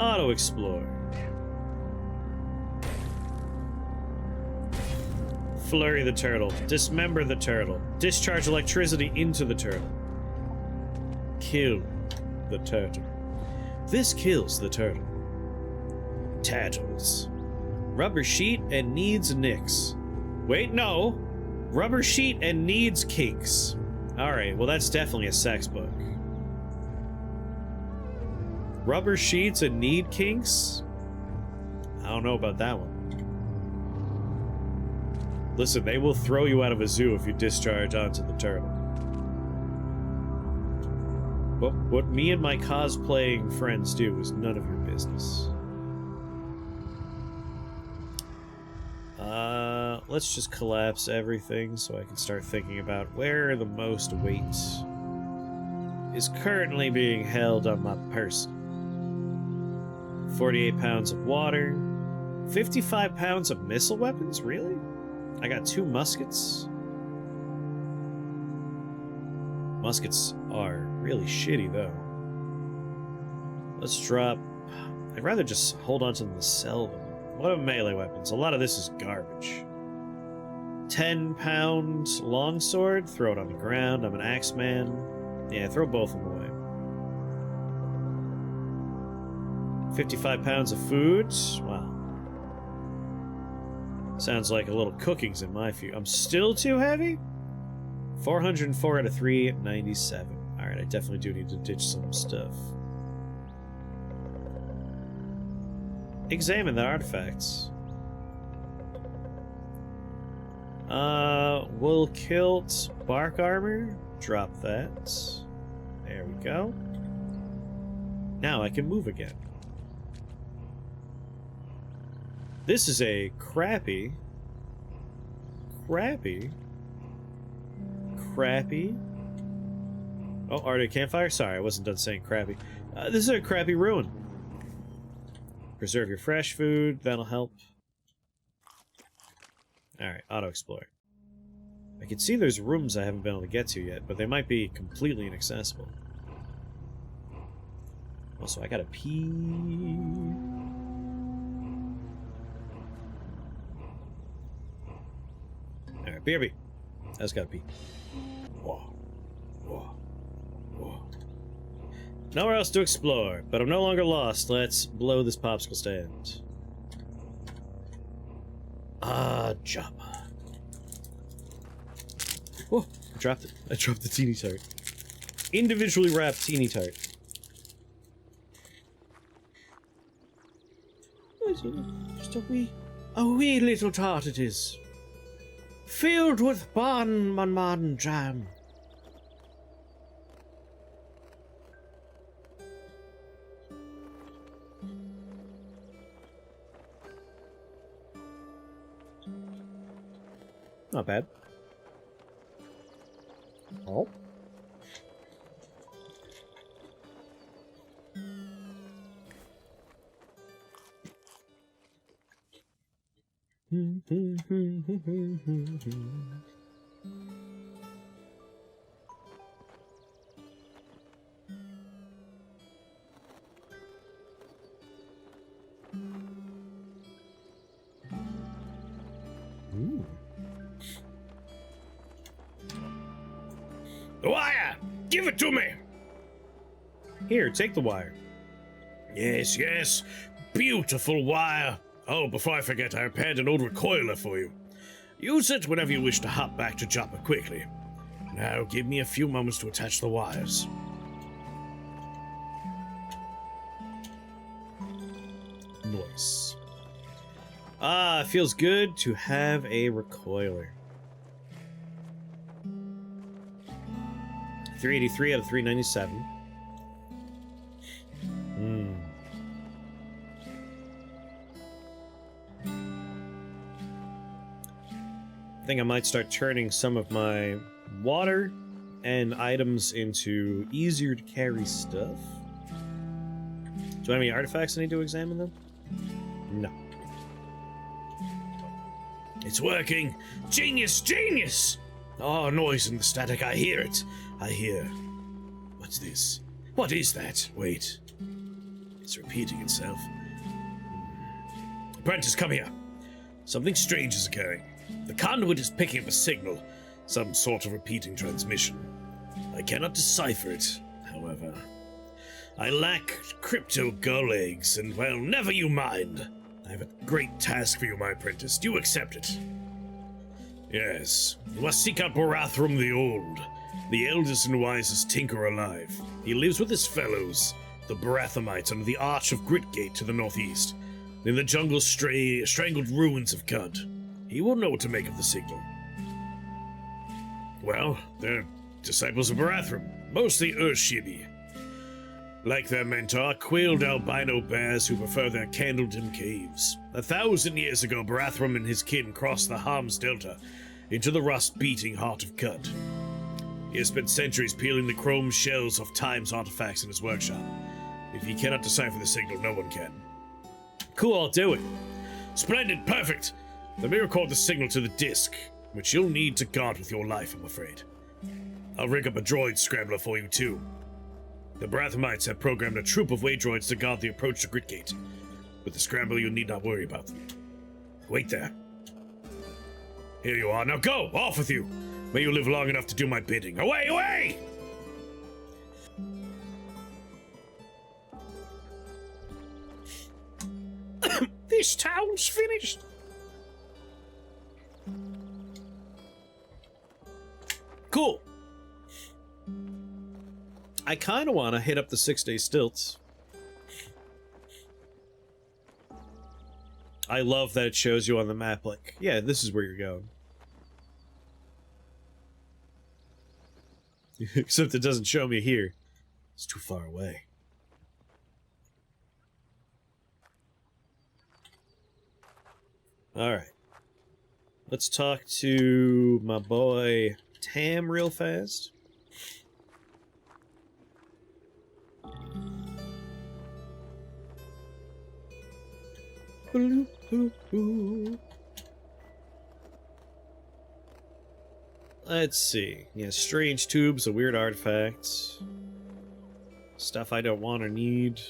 Auto explore. Flurry the turtle. Dismember the turtle. Discharge electricity into the turtle. Kill the turtle. This kills the turtle. Tattles. Rubber sheet and needs nicks. Wait, no. Rubber sheet and needs kinks. Alright, well that's definitely a sex book. Rubber sheets and need kinks? I don't know about that one. Listen, they will throw you out of a zoo if you discharge onto the turtle. But what me and my cosplaying friends do is none of your business. Let's just collapse everything so I can start thinking about where the most weight is currently being held on my person. 48 pounds of water. 55 pounds of missile weapons? Really? I got 2 muskets. Muskets are really shitty, though. Let's drop... I'd rather just hold on to them to sell them. What about melee weapons? A lot of this is garbage. 10-pound longsword? Throw it on the ground. I'm an axeman. Yeah, throw both of them away. 55 pounds of food? Wow. Sounds like a little cooking's in my view. I'm still too heavy? 404 out of 397. Alright, I definitely do need to ditch some stuff. Examine the artifacts. Wool kilt, bark armor. Drop that. There we go. Now I can move again. This is a crappy. Oh, Arctic campfire? Sorry, I wasn't done saying crappy. This is a crappy ruin. Preserve your fresh food. That'll help. Alright, auto-explore. I can see there's rooms I haven't been able to get to yet, but they might be completely inaccessible. Also, I gotta pee. Alright, BRB. I just gotta pee. Whoa. Whoa. Whoa. Nowhere else to explore, but I'm no longer lost. Let's blow this popsicle stand. Joppa. Oh, I dropped it. I dropped the teeny tart. Individually wrapped teeny tart. Just a wee little tart it is. Filled with bon jam. Not bad. Oh. The wire! Give it to me! Here, take the wire. Yes, yes. Beautiful wire. Oh, before I forget, I prepared an old recoiler for you. Use it whenever you wish to hop back to Joppa quickly. Now, give me a few moments to attach the wires. Nice. Ah, it feels good to have a recoiler. 383 out of 397. I think I might start turning some of my water and items into easier to carry stuff. Do I have any artifacts I need to examine them? No. It's working! Genius! Genius! Oh, noise in the static. I hear it. I hear. What's this? What is that? Wait. It's repeating itself. Apprentice, come here. Something strange is occurring. The conduit is picking up a signal. Some sort of repeating transmission. I cannot decipher it, however. I lack crypto gull eggs, and, well, never you mind. I have a great task for you, my apprentice. Do you accept it? Yes. You must seek out Barathrum the Old, the eldest and wisest tinker alive. He lives with his fellows, the Barathumites, under the Arch of Gritgate to the northeast, in the jungle's strangled ruins of Cud. He will know what to make of the signal. Well, they're disciples of Barathrum, mostly Urshibi. Like their mentor, quailed albino bears who prefer their candle-dim caves. 1,000 years ago, Barathrum and his kin crossed the Harm's Delta into the rust-beating heart of Cud. He has spent centuries peeling the chrome shells off Time's artifacts in his workshop. If he cannot decipher the signal, no one can. Cool, I'll do it. Splendid, perfect! Let me record the signal to the disc, which you'll need to guard with your life, I'm afraid. I'll rig up a droid scrambler for you, too. The Brathamites have programmed a troop of way droids to guard the approach to Gridgate. With the scrambler, you need not worry about them. Wait there. Here you are. Now go! Off with you! May you live long enough to do my bidding. Away, away! This town's finished. Cool. I kind of want to hit up the 6-day stilts. I love that it shows you on the map, like, yeah, this is where you're going. Except it doesn't show me here. It's too far away. Alright. Let's talk to my boy Tam real fast. Let's see. Yeah, strange tubes, a weird artifact. Stuff I don't want or need.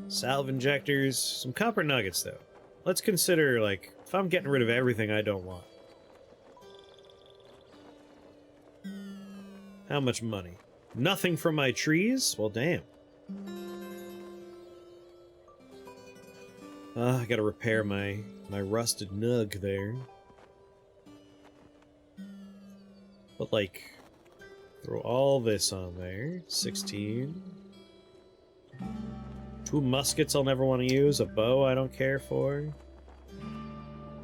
Salve injectors. Some copper nuggets, though. Let's consider, like, if I'm getting rid of everything I don't want. How much money? Nothing from my trees? Well, damn. I gotta repair my rusted nug there. But, like, throw all this on there. 16. 2 muskets I'll never want to use. A bow I don't care for.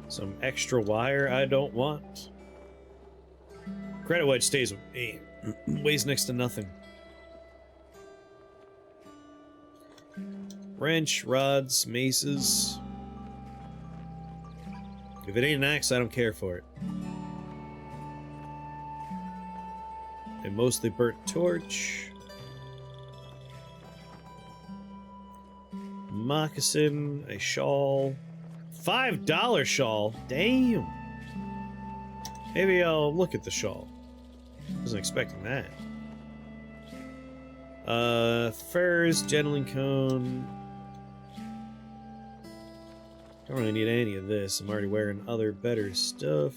Some extra wire I don't want. Credit wedge stays with me. Weighs next to nothing. Wrench, rods, maces. If it ain't an axe, I don't care for it. A mostly burnt torch. Moccasin, a shawl. $5 shawl? Damn! Maybe I'll look at the shawl. Wasn't expecting that. Furs, Gentling cone. Don't really need any of this. I'm already wearing other better stuff.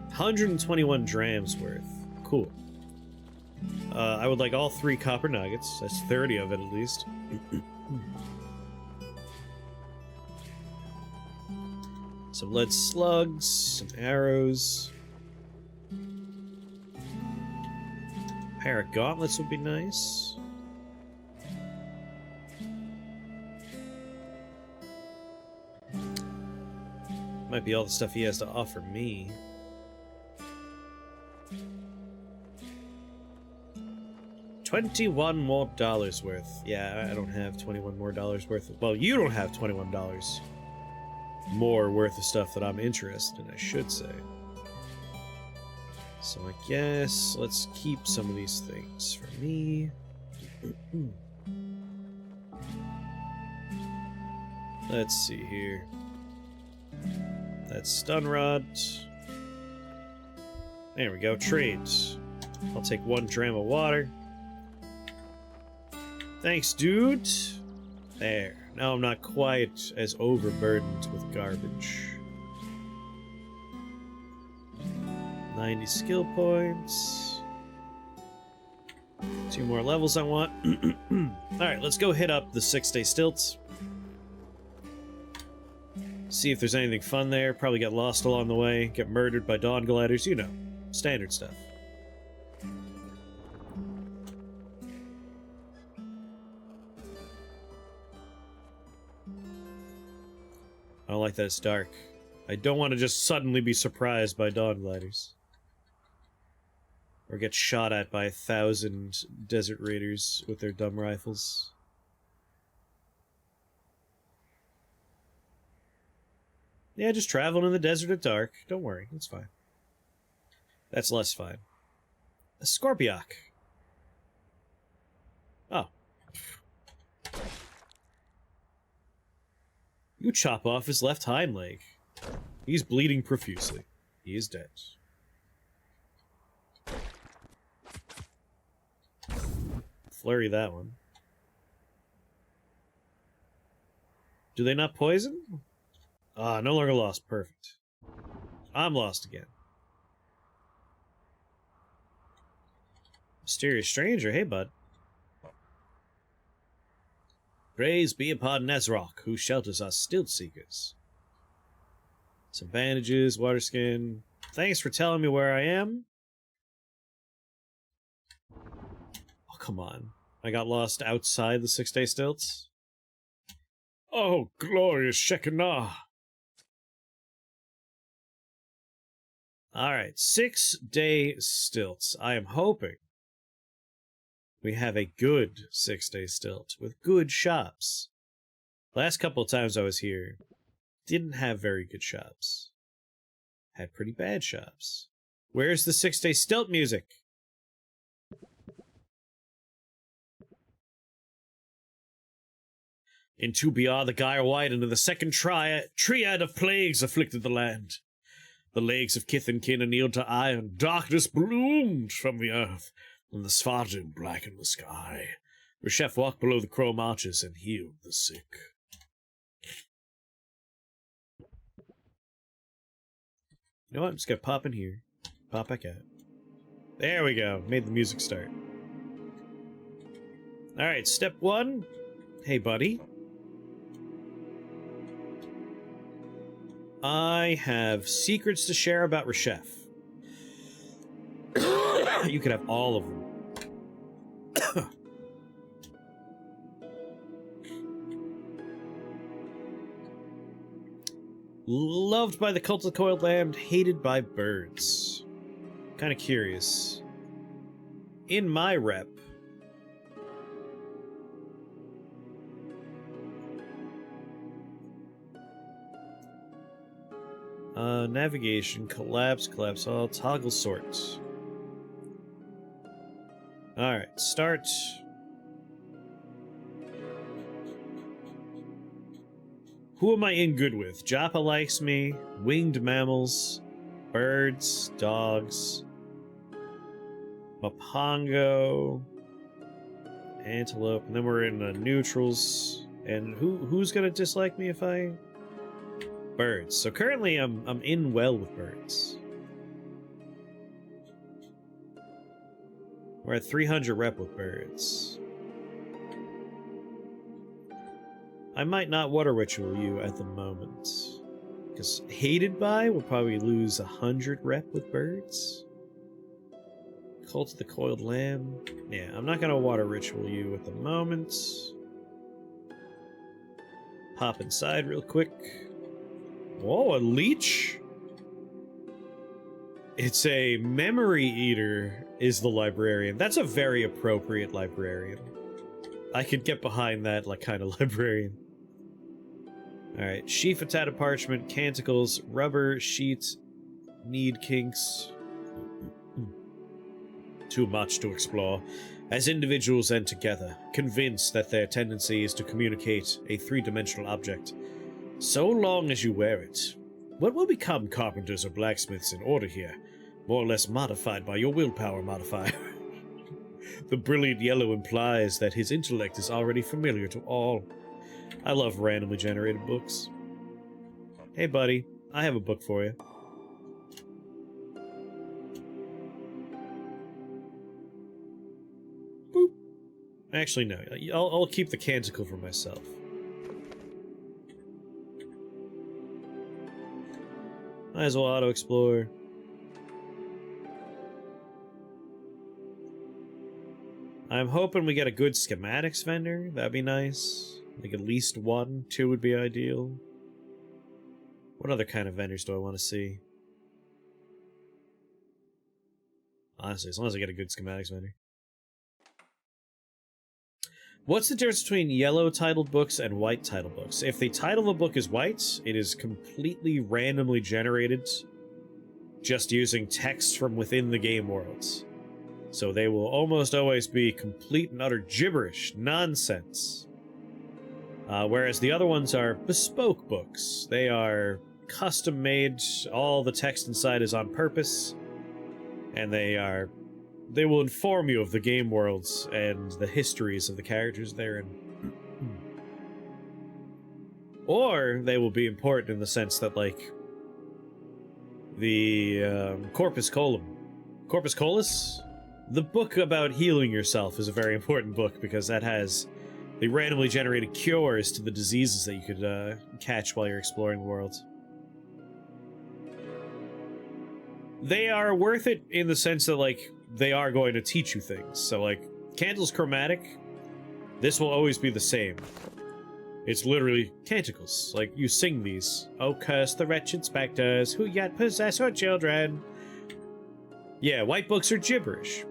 121 drams worth. Cool. I would like all 3 copper nuggets. That's 30 of it at least. Some lead slugs, some arrows. A pair of gauntlets would be nice. Might be all the stuff he has to offer me. $21 more worth. Yeah, I don't have $21 more worth. Well, you don't have $21 more worth of stuff that I'm interested in, I should say. So I guess let's keep some of these things for me. Let's see here. That's stun rod. There we go. Trades. I'll take 1 dram of water. Thanks, dude. There. Now I'm not quite as overburdened with garbage. 90 skill points. 2 more levels I want. Alright, let's go hit up the 6-day stilts. See if there's anything fun there. Probably get lost along the way. Get murdered by dawn gliders. You know, standard stuff. I don't like that it's dark. I don't want to just suddenly be surprised by dawn gliders. Or get shot at by 1,000 desert raiders with their dumb rifles. Yeah, just traveling in the desert at dark. Don't worry, it's fine. That's less fine. A Scorpiok. Oh. You chop off his left hind leg. He's bleeding profusely. He is dead. Flurry that one. Do they not poison? Ah, no longer lost. Perfect. I'm lost again. Mysterious stranger. Hey, bud. Praise be upon Nezrock, who shelters us stilt seekers. Some bandages, water skin. Thanks for telling me where I am. Oh, come on. I got lost outside the 6-day stilts? Oh, glorious Shekinah! Alright, 6-day stilts. I am hoping we have a good 6-day stilt with good shops. Last couple of times I was here, didn't have very good shops. Had pretty bad shops. Where's the 6-day stilt music? Into beyond the gyre wide into the second triad of plagues afflicted the land. The legs of kith and kin annealed to iron, darkness bloomed from the earth, and the Svardim blackened the sky. Reshef walked below the chrome arches and healed the sick. You know what? I'm just gonna pop in here. Pop back out. There we go. Made the music start. Alright, step 1. Hey, buddy. I have secrets to share about Reshef. You could have all of them. Loved by the cult of the coiled lamb, hated by birds. Kind of curious. In my rep, navigation, collapse all, toggle sorts. Alright, start. Who am I in good with? Joppa likes me, winged mammals, birds, dogs, Mapongo, antelope, and then we're in neutrals. And who's gonna dislike me if I... Birds. So currently I'm in well with birds. We're at 300 rep with birds. I might not water ritual you at the moment. Because hated by will probably lose 100 rep with birds. Cult of the coiled lamb. Yeah, I'm not gonna water ritual you at the moment. Pop inside real quick. Whoa, a leech? It's a memory eater is the librarian. That's a very appropriate librarian. I could get behind that like kind of librarian. Alright, sheaf of tatted parchment, canticles, rubber, sheets, need kinks. Too much to explore. As individuals and together, convinced that their tendency is to communicate a three-dimensional object. So long as you wear it. What will become carpenters or blacksmiths in order here? More or less modified by your willpower modifier. The brilliant yellow implies that his intellect is already familiar to all. I love randomly generated books. Hey buddy, I have a book for you. Boop. Actually, no. I'll keep the canticle for myself. Might as well auto-explore. I'm hoping we get a good schematics vendor. That'd be nice. Like at least 1, 2 would be ideal. What other kind of vendors do I want to see? Honestly, as long as I get a good schematics vendor. What's the difference between yellow titled books and white titled books? If the title of a book is white, it is completely randomly generated just using text from within the game worlds. So they will almost always be complete and utter gibberish, nonsense. Whereas the other ones are bespoke books. They are custom made, all the text inside is on purpose, and they are they will inform you of the game worlds and the histories of the characters therein. Or they will be important in the sense that, like, the Corpus Colis? The book about healing yourself is a very important book because that has the randomly generated cures to the diseases that you could catch while you're exploring the world. They are worth it in the sense that, like, they are going to teach you things. So, like, Candle's chromatic, this will always be the same. It's literally canticles. Like, you sing these. Oh, curse the wretched specters who yet possess our children. Yeah, white books are gibberish.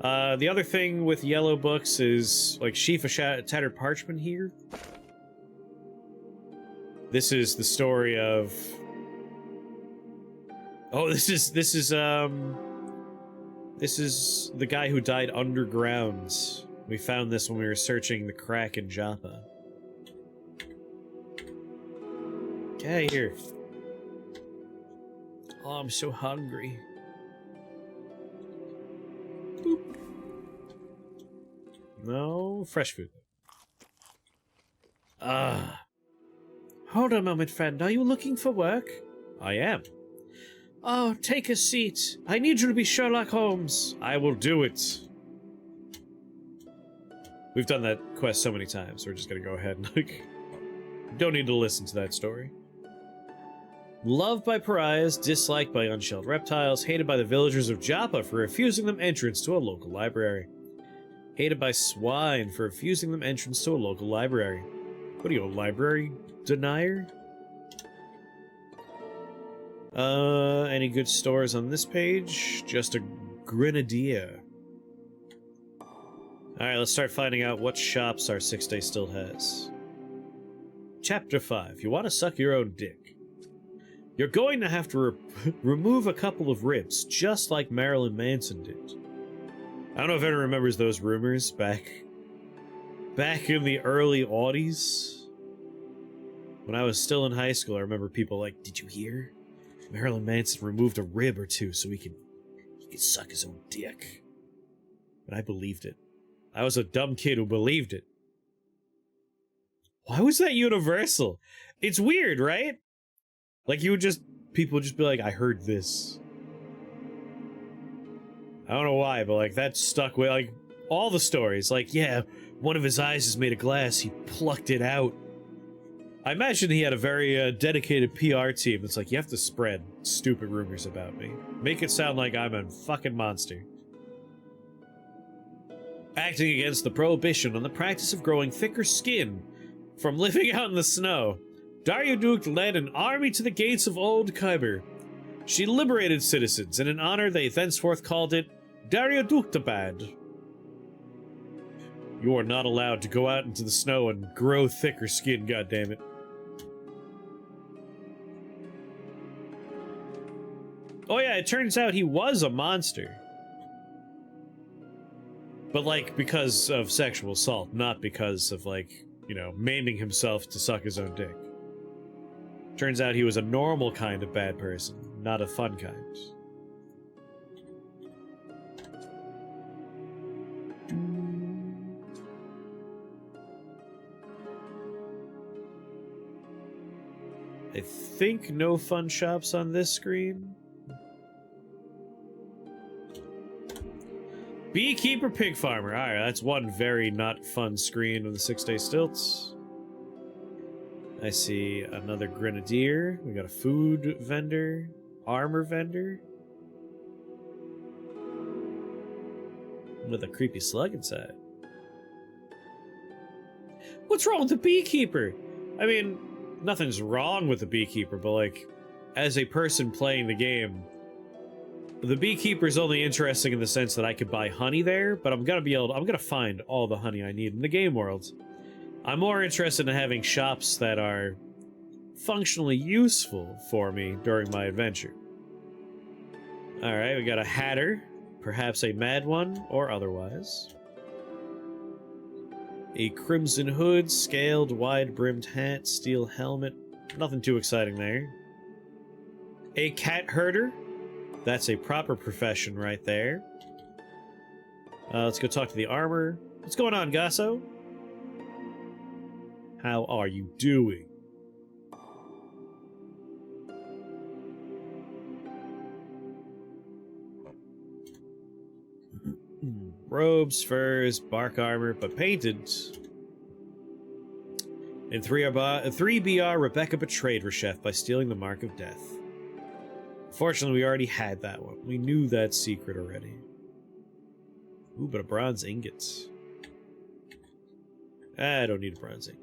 The other thing with yellow books is, like, sheaf of tattered parchment here. This is the story of... Oh, this is the guy who died underground. We found this when we were searching the crack in Joppa. Get out of here. Oh, I'm so hungry. Boop. No, fresh food. Hold on a moment, friend. Are you looking for work? I am. Oh, take a seat. I need you to be Sherlock Holmes. I will do it. We've done that quest so many times, we're just gonna go ahead and, like... Don't need to listen to that story. Loved by pariahs, disliked by unshelled reptiles, hated by the villagers of Joppa for refusing them entrance to a local library. Hated by swine for refusing them entrance to a local library. What are you, a library denier? Any good stores on this page? Just a grenadier. Alright, let's start finding out what shops our 6-day still has. Chapter 5. You want to suck your own dick. You're going to have to remove a couple of ribs, just like Marilyn Manson did. I don't know if anyone remembers those rumors back in the early aughties. When I was still in high school, I remember people like, did you hear? Marilyn Manson removed a rib or two so he could suck his own dick. And I believed it. I was a dumb kid who believed it. Why was that universal? It's weird, right? Like, people would just be like, I heard this. I don't know why, but, like, that stuck with, like, all the stories. Like, yeah, one of his eyes is made of glass, he plucked it out. I imagine he had a very dedicated PR team that's like, you have to spread stupid rumors about me. Make it sound like I'm a fucking monster. Acting against the prohibition on the practice of growing thicker skin from living out in the snow, Daryoduk led an army to the gates of Old Khyber. She liberated citizens, and in honor they thenceforth called it Daryoduktabad. You are not allowed to go out into the snow and grow thicker skin, goddammit. Oh yeah, it turns out he was a monster. But, like, because of sexual assault, not because of, like, you know, maiming himself to suck his own dick. Turns out he was a normal kind of bad person, not a fun kind. I think no fun shops on this screen. Beekeeper, pig farmer. Alright, that's one very not fun screen of the 6-day stilts. I see another grenadier. We got a food vendor. Armor vendor. With a creepy slug inside. What's wrong with the beekeeper? I mean, nothing's wrong with the beekeeper, but, like, as a person playing the game, the beekeeper's only interesting in the sense that I could buy honey there, but I'm gonna find all the honey I need in the game world. I'm more interested in having shops that are functionally useful for me during my adventure. Alright, we got a hatter, perhaps a mad one, or otherwise. A crimson hood, scaled, wide-brimmed hat, steel helmet. Nothing too exciting there. A cat herder. That's a proper profession right there. Let's go talk to the armor. What's going on, Gasso? How are you doing? Robes, furs, bark armor, but painted. In 3BR, Rebecca betrayed Reshef by stealing the Mark of Death. Fortunately, we already had that one. We knew that secret already. Ooh, but a bronze ingot. I don't need a bronze ingot.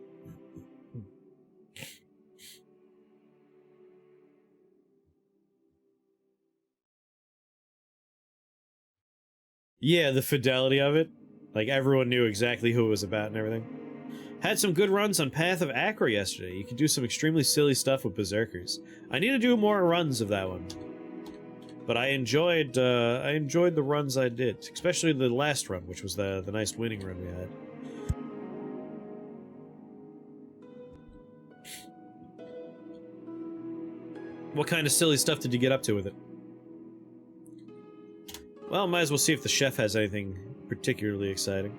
Yeah, the fidelity of it. Like, everyone knew exactly who it was about and everything. Had some good runs on Path of Acro yesterday. You can do some extremely silly stuff with Berserkers. I need to do more runs of that one. But I enjoyed the runs I did. Especially the last run, which was the nice winning run we had. What kind of silly stuff did you get up to with it? Well, might as well see if the chef has anything particularly exciting.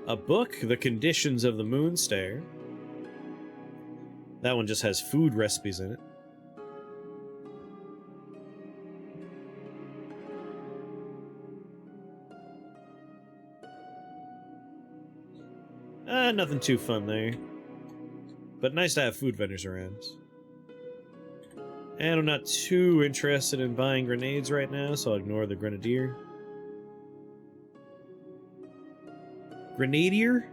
A book, The Conditions of the Moonstare. That one just has food recipes in it. Nothing too fun there. But nice to have food vendors around. And I'm not too interested in buying grenades right now, so I'll ignore the grenadier. Grenadier?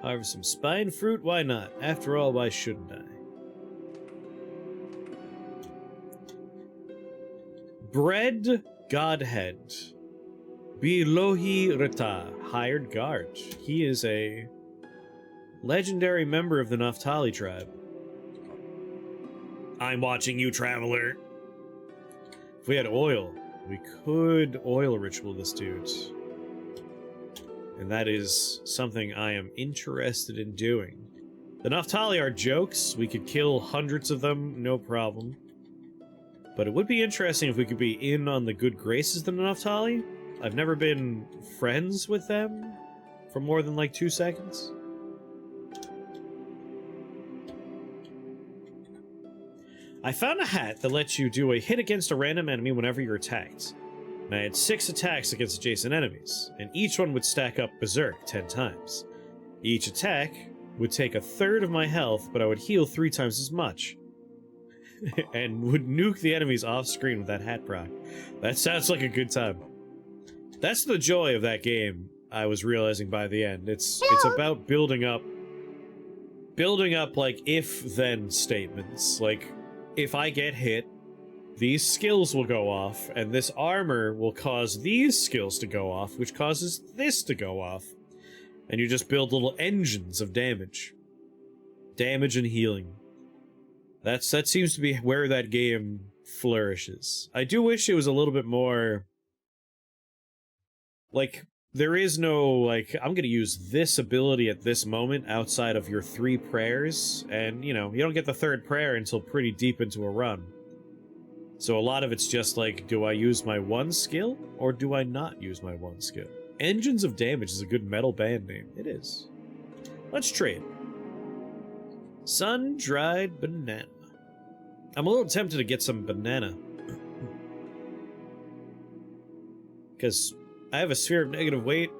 Harvest some spine fruit? Why not? After all, why shouldn't I? Bread Godhead. Bilohi Reta, hired guard. He is a legendary member of the Naphtali tribe. I'm watching you, traveler. If we had oil, we could oil ritual this dude. And that is something I am interested in doing. The Naphtali are jokes. We could kill hundreds of them, no problem. But it would be interesting if we could be in on the good graces of the Naphtali. I've never been friends with them for more than like 2 seconds. I found a hat that lets you do a hit against a random enemy whenever you're attacked. And I had 6 attacks against adjacent enemies, and each one would stack up Berserk 10 times. Each attack would take a third of my health, but I would heal 3 times as much. And would nuke the enemies off screen with that hat proc. That sounds like a good time. That's the joy of that game, I was realizing by the end. It's about building up like if-then statements. Like, if I get hit, these skills will go off, and this armor will cause these skills to go off, which causes this to go off. And you just build little engines of damage. Damage and healing. That seems to be where that game flourishes. I do wish it was a little bit more... Like, there is no, like, I'm gonna use this ability at this moment outside of your 3 prayers, and, you know, you don't get the 3rd prayer until pretty deep into a run. So a lot of it's just like, do I use my 1 skill, or do I not use my 1 skill? Engines of Damage is a good metal band name. It is. Let's trade. Sun-dried banana. I'm a little tempted to get some banana. Because I have a sphere of negative weight.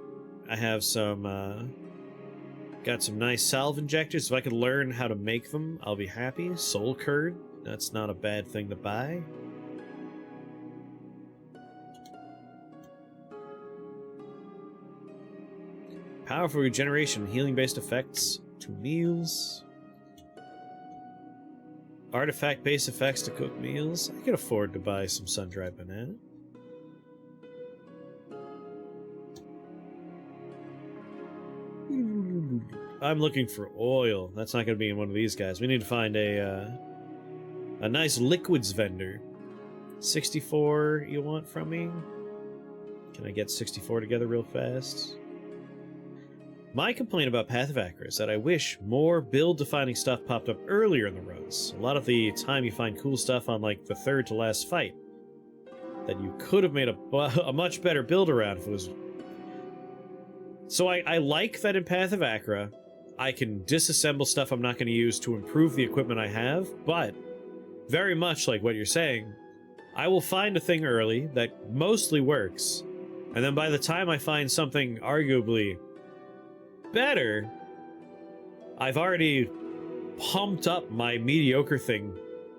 I have some, got some nice salve injectors. If I could learn how to make them, I'll be happy. Soul curd. That's not a bad thing to buy. Powerful regeneration, healing-based effects, 2 meals. Artifact-based effects to cook meals. I can afford to buy some sun-dried banana. I'm looking for oil. That's not going to be in one of these guys. We need to find a nice liquids vendor. 64 you want from me? Can I get 64 together real fast? My complaint about Path of Acra is that I wish more build-defining stuff popped up earlier in the runs. A lot of the time you find cool stuff on, like, the third to last fight that you could have made a much better build around if it was... So I like that in Path of Acra, I can disassemble stuff I'm not going to use to improve the equipment I have, but very much like what you're saying, I will find a thing early that mostly works, and then by the time I find something arguably better, I've already pumped up my mediocre thing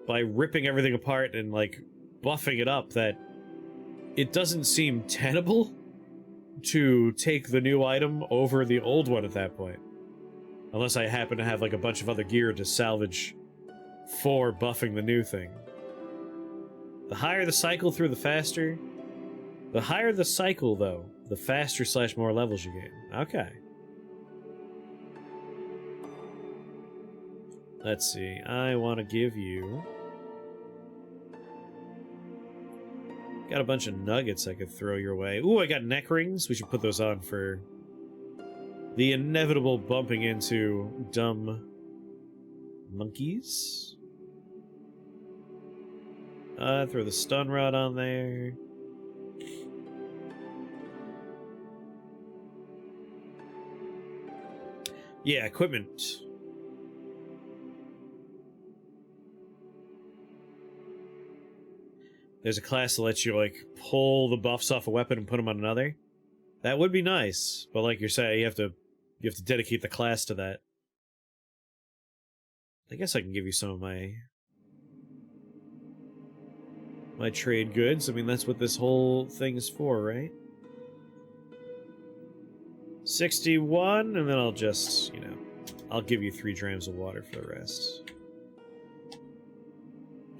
by ripping everything apart and, like, buffing it up that it doesn't seem tenable to take the new item over the old one at that point. Unless I happen to have, like, a bunch of other gear to salvage for buffing the new thing. The higher the cycle through, the faster. The higher the cycle, though, the faster / more levels you gain. Okay. Let's see. I want to give you... Got a bunch of nuggets I could throw your way. Ooh, I got neck rings. We should put those on for the inevitable bumping into dumb monkeys. Throw the stun rod on there. Yeah, equipment. There's a class that lets you, like, pull the buffs off a weapon and put them on another. That would be nice, but like you're saying, you have to dedicate the class to that. I guess I can give you some of my trade goods. I mean, that's what this whole thing is for, right? 61, and then I'll just, you know, I'll give you 3 drams of water for the rest.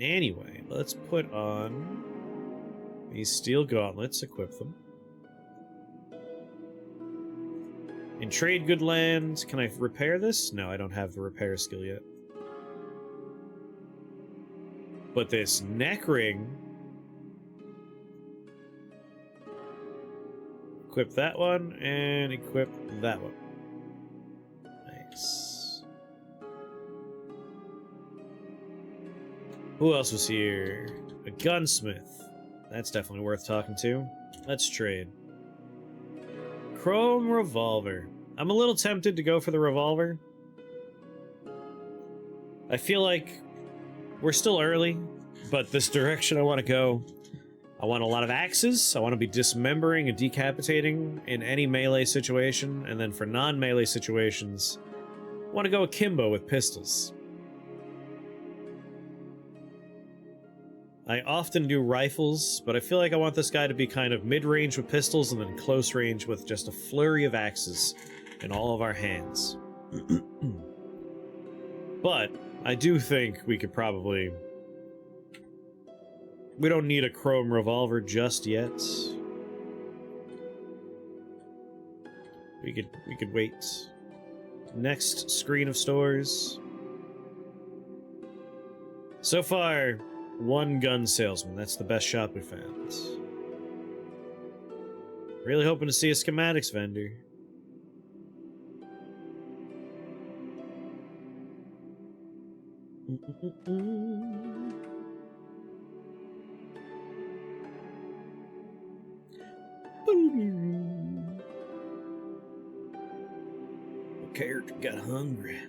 Anyway, let's put on these steel gauntlets, equip them. In trade good land, can I repair this? No, I don't have the repair skill yet. But this neck ring... Equip that one, and equip that one. Nice. Who else was here? A gunsmith. That's definitely worth talking to. Let's trade. Chrome revolver. I'm a little tempted to go for the revolver. I feel like we're still early, but this direction I want to go. I want a lot of axes. I want to be dismembering and decapitating in any melee situation, and then for non-melee situations, I want to go akimbo with pistols. I often do rifles, but I feel like I want this guy to be kind of mid-range with pistols and then close range with just a flurry of axes in all of our hands. But I do think we could probably... We don't need a chrome revolver just yet. We could wait. Next screen of stores. So far, 1 gun salesman. That's the best shop we found. Really hoping to see a schematics vendor. The character got hungry.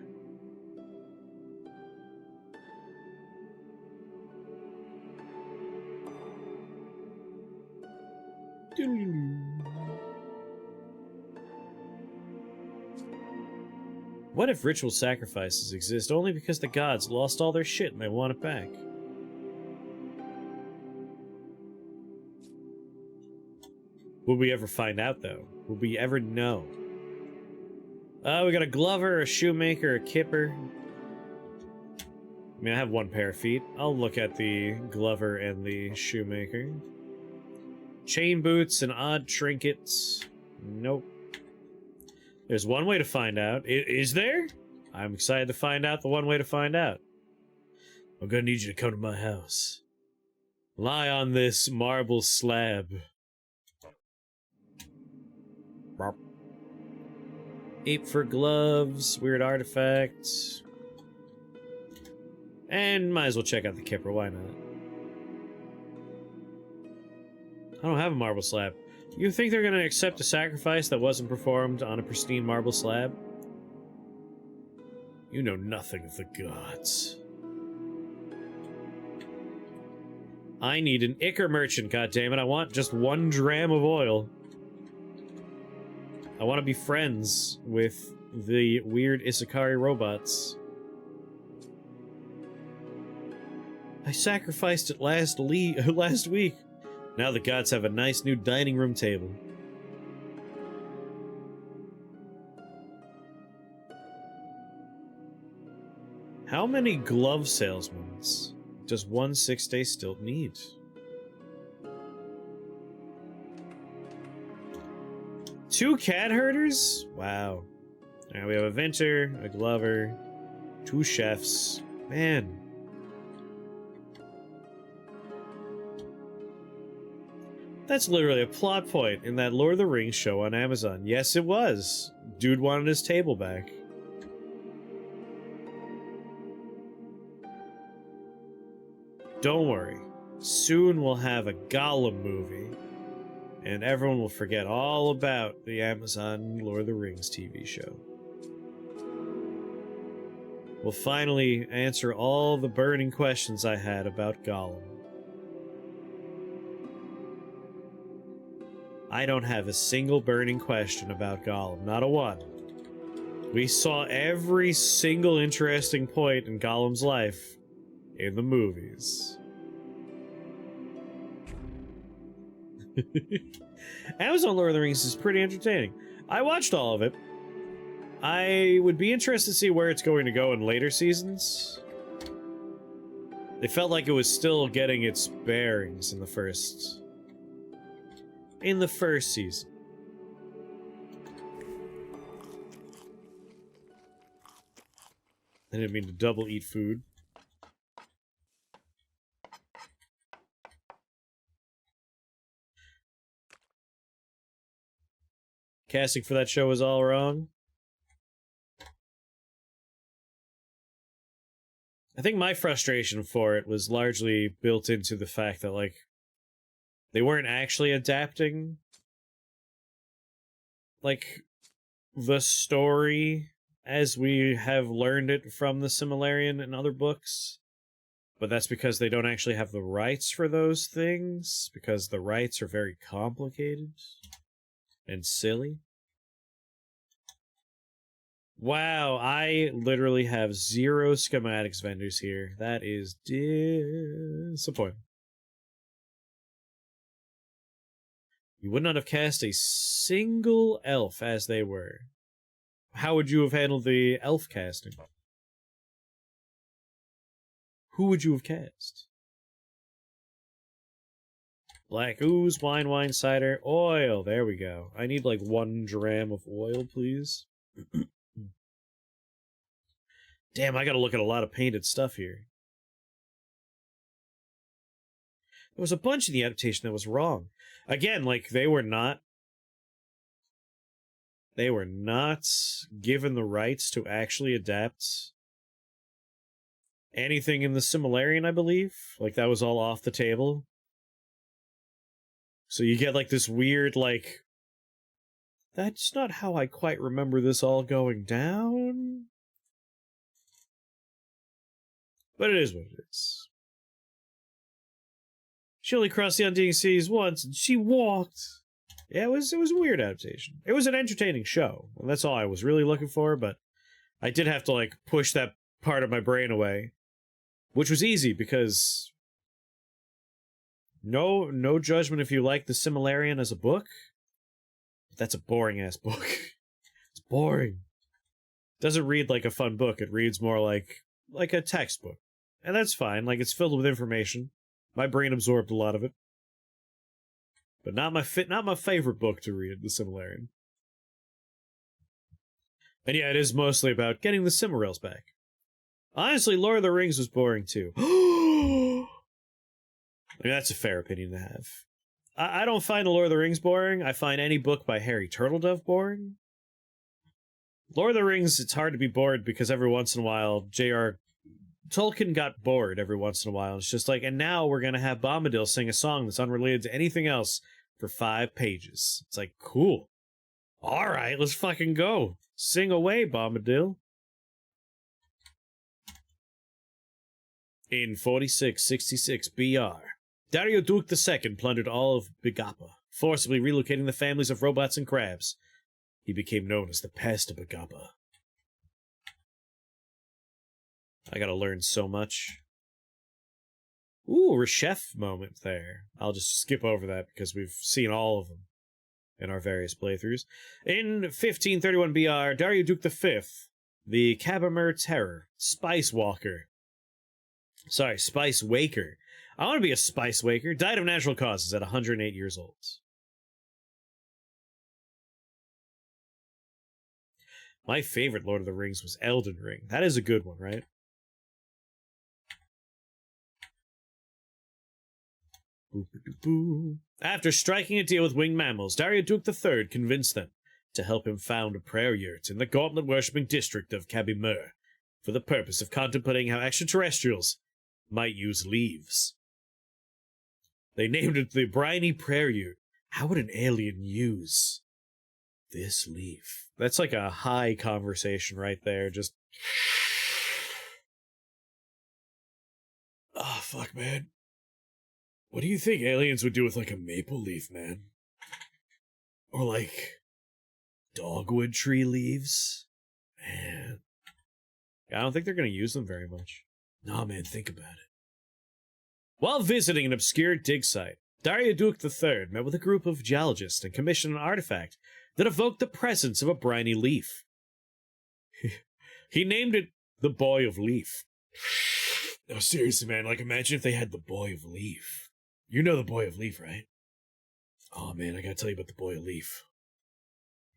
What if ritual sacrifices exist only because the gods lost all their shit and they want it back? Will we ever find out, though? Will we ever know? We got a glover, a shoemaker, a kipper. I mean, I have 1 pair of feet. I'll look at the glover and the shoemaker. Chain boots and odd trinkets. Nope. There's one way to find out. Is there? I'm excited to find out the one way to find out. I'm gonna need you to come to my house. Lie on this marble slab. Ape for gloves, weird artifacts. And might as well check out the Kipper, why not? I don't have a marble slab. You think they're gonna accept a sacrifice that wasn't performed on a pristine marble slab? You know nothing of the gods. I need an Ichor merchant, goddammit. I want just 1 dram of oil. I want to be friends with the weird Isakari robots. I sacrificed it last week. Now the gods have a nice new dining room table. How many glove salesmen does one 6-day stilt need? Two cat herders? Wow. Now we have a vintner, a glover, 2 chefs. Man. That's literally a plot point in that Lord of the Rings show on Amazon. Yes, it was. Dude wanted his table back. Don't worry. Soon we'll have a Gollum movie. And everyone will forget all about the Amazon Lord of the Rings TV show. We'll finally answer all the burning questions I had about Gollum. I don't have a single burning question about Gollum, not a one. We saw every single interesting point in Gollum's life in the movies. Amazon Lord of the Rings is pretty entertaining. I watched all of it. I would be interested to see where it's going to go in later seasons. It felt like it was still getting its bearings in the first season. I didn't mean to double eat food. Casting for that show was all wrong. I think my frustration for it was largely built into the fact that, like, they weren't actually adapting, like, the story as we have learned it from the Silmarillion and other books. But that's because they don't actually have the rights for those things, because the rights are very complicated and silly. Wow, I literally have 0 schematics vendors here. That is disappointing. You would not have cast a single elf as they were. How would you have handled the elf casting? Who would you have cast? Black ooze, wine, cider, oil. There we go. I need like 1 dram of oil, please. Damn, I gotta look at a lot of painted stuff here. There was a bunch in the adaptation that was wrong. Again, like, they were not given the rights to actually adapt anything in the Silmarillion, I believe. Like, that was all off the table. So you get, like, this weird, like, that's not how I quite remember this all going down. But it is what it is. She only crossed the Undying Seas once, and she walked. Yeah, it was a weird adaptation. It was an entertaining show, and that's all I was really looking for, but I did have to, like, push that part of my brain away. Which was easy, because no judgment if you like the Silmarillion as a book. But that's a boring-ass book. It's boring. It doesn't read like a fun book, it reads more like a textbook. And that's fine, like, it's filled with information. My brain absorbed a lot of it. But not my favorite book to read, the Silmarillion. And yeah, it is mostly about getting the Silmarils back. Honestly, Lord of the Rings was boring too. I mean, that's a fair opinion to have. I don't find The Lord of the Rings boring. I find any book by Harry Turtledove boring. Lord of the Rings, it's hard to be bored because every once in a while, J.R. Tolkien got bored every once in a while. It's just like, and now we're going to have Bombadil sing a song that's unrelated to anything else for 5 pages. It's like, cool. All right, let's fucking go. Sing away, Bombadil. In 4666 BR, Dario Duke II plundered all of Bigappa, forcibly relocating the families of robots and crabs. He became known as the Pest of Bigappa. I gotta learn so much. Ooh, Reshef moment there. I'll just skip over that because we've seen all of them in our various playthroughs. In 1531 BR, Dario Duke V, the Cabamer Terror, Spice Waker. Sorry, Spice Waker. I want to be a Spice Waker. Died of natural causes at 108 years old. My favorite Lord of the Rings was Elden Ring. That is a good one, right? After striking a deal with winged mammals, Dario Duke III convinced them to help him found a prayer yurt in the gauntlet-worshipping district of Cabimur for the purpose of contemplating how extraterrestrials might use leaves. They named it the Briny Prayer Yurt. How would an alien use this leaf? That's like a high conversation right there. Just... oh, fuck, man. What do you think aliens would do with, like, a maple leaf, man? Or, like, dogwood tree leaves? Man. I don't think they're going to use them very much. Nah, man, think about it. While visiting an obscure dig site, Dario Duke III met with a group of geologists and commissioned an artifact that evoked the presence of a briny leaf. He named it the Boy of Leaf. No, seriously, man, like, imagine if they had the Boy of Leaf. You know the Boy of Leaf, right? Oh, man, I gotta tell you about the Boy of Leaf.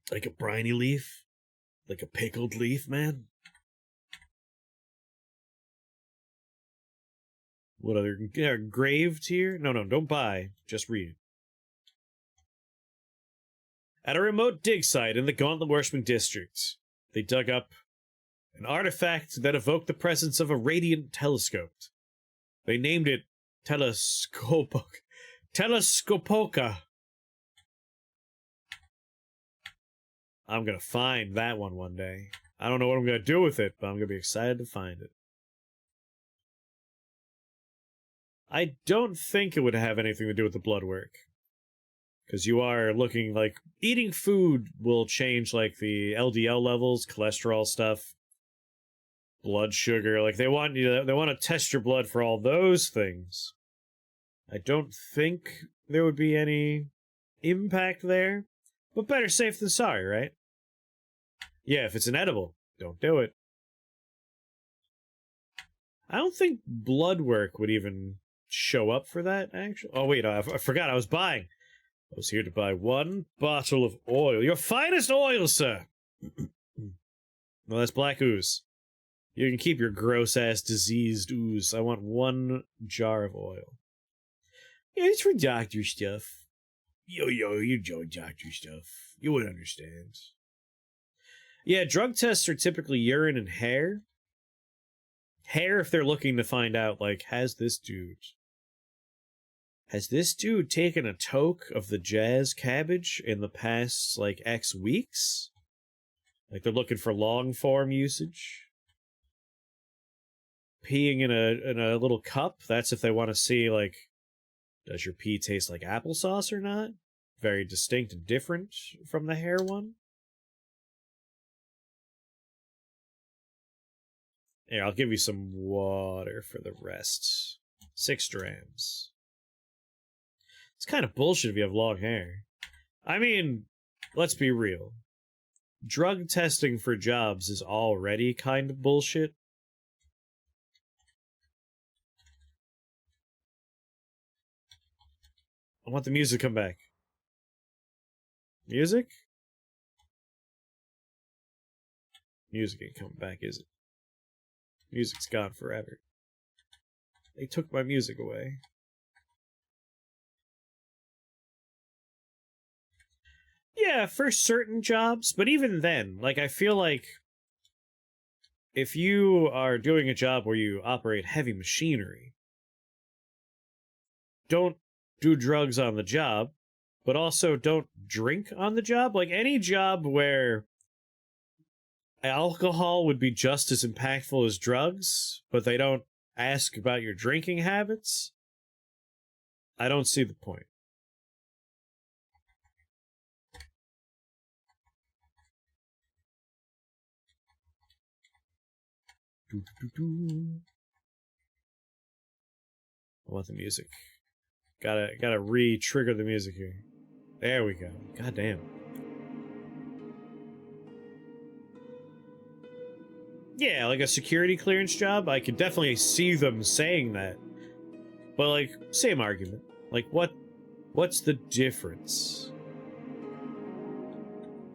Like a briny leaf? Like a pickled leaf, man? What other... grave tier? No, don't buy. Just read. At a remote dig site in the Gauntlet-worshipping district, they dug up an artifact that evoked the presence of a radiant telescope. They named it Telescopoca. I'm gonna find that one day. I don't know what I'm gonna do with it, but I'm gonna be excited to find it. I don't think it would have anything to do with the blood work. Because you are looking like... eating food will change, like, the LDL levels, cholesterol stuff, blood sugar. Like, they want to test your blood for all those things. I don't think there would be any impact there. But better safe than sorry, right? Yeah, if it's inedible, don't do it. I don't think blood work would even show up for that, actually. Oh, wait, I forgot I was buying. I was here to buy 1 bottle of oil. Your finest oil, sir! Well, that's black ooze. You can keep your gross-ass diseased ooze. I want 1 jar of oil. Yeah, it's for doctor stuff. Yo, you do doctor stuff. You would understand. Yeah, drug tests are typically urine and hair. Hair if they're looking to find out, like, has this dude taken a toke of the jazz cabbage in the past, like, X weeks? Like, they're looking for long-form usage. Peeing in a little cup, that's if they want to see, like, does your pee taste like applesauce or not? Very distinct and different from the hair one. Here, I'll give you some water for the rest. 6 grams. It's kind of bullshit if you have long hair. I mean, let's be real. Drug testing for jobs is already kind of bullshit. I want the music to come back. Music? Music ain't coming back, is it? Music's gone forever. They took my music away. Yeah, for certain jobs, but even then, like, I feel like if you are doing a job where you operate heavy machinery, don't do drugs on the job, but also don't drink on the job. Like, any job where alcohol would be just as impactful as drugs, but they don't ask about your drinking habits, I don't see the point. I want the music. Gotta re-trigger the music here. There we go. God damn. Yeah, like a security clearance job, I could definitely see them saying that. But, like, same argument. Like, what's the difference?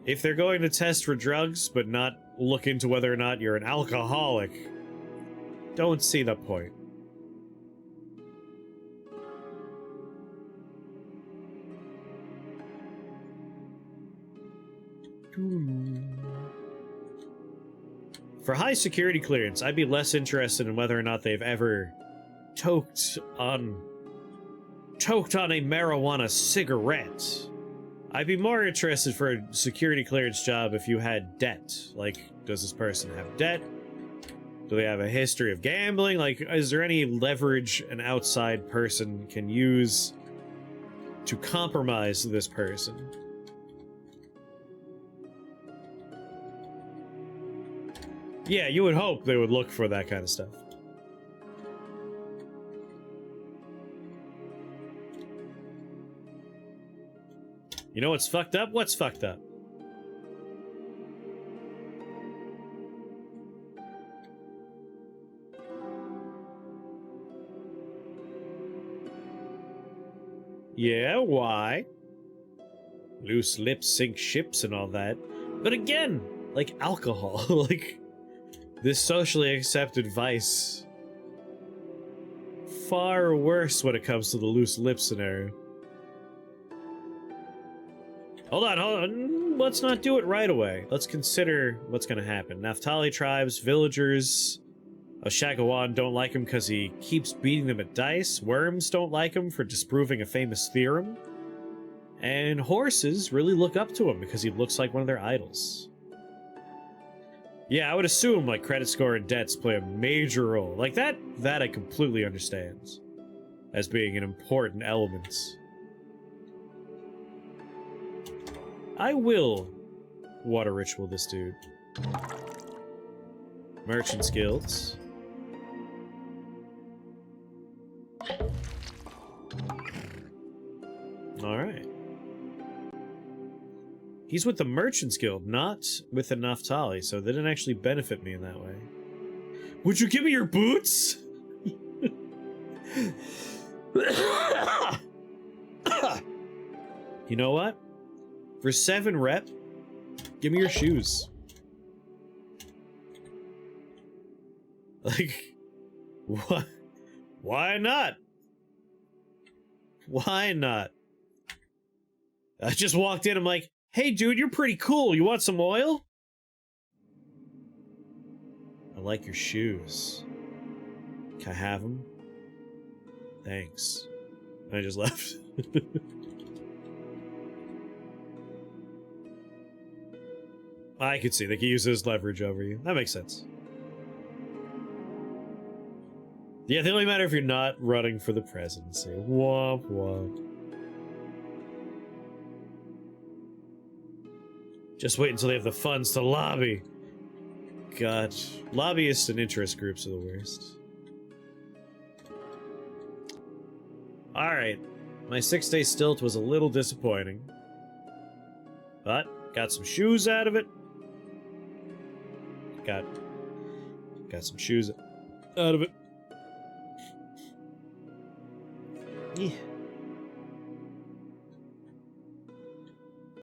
If they're going to test for drugs, but not look into whether or not you're an alcoholic, don't see the point. For high security clearance, I'd be less interested in whether or not they've ever toked on a marijuana cigarette. I'd be more interested for a security clearance job if you had debt. Like, does this person have debt? Do they have a history of gambling? Like, is there any leverage an outside person can use to compromise this person? Yeah, you would hope they would look for that kind of stuff. You know what's fucked up? What's fucked up? Yeah, why? Loose lips sink ships and all that. But again, like alcohol, like this socially accepted vice. Far worse when it comes to the loose lip scenario. Hold on. Let's not do it right away. Let's consider what's gonna happen. Naphtali tribes, villagers of Shagawan don't like him because he keeps beating them at dice. Worms don't like him for disproving a famous theorem. And horses really look up to him because he looks like one of their idols. Yeah, I would assume, like, credit score and debts play a major role. Like, that I completely understand as being an important element. I will water ritual this dude. Merchant's Guilds. Alright. He's with the Merchant's Guild, not with the Naphtali, so they didn't actually benefit me in that way. Would you give me your boots? You know what? For 7 rep, give me your shoes. Like, what? Why not? Why not? I just walked in, I'm like, hey dude, you're pretty cool, you want some oil? I like your shoes. Can I have them? Thanks. I just left. I could see they could use his leverage over you. That makes sense. Yeah, they only matter if you're not running for the presidency. Womp womp. Just wait until they have the funds to lobby. God, lobbyists and interest groups are the worst. Alright, my 6-day stilt was a little disappointing. But, got some shoes out of it. Got some shoes out of it. Yeah.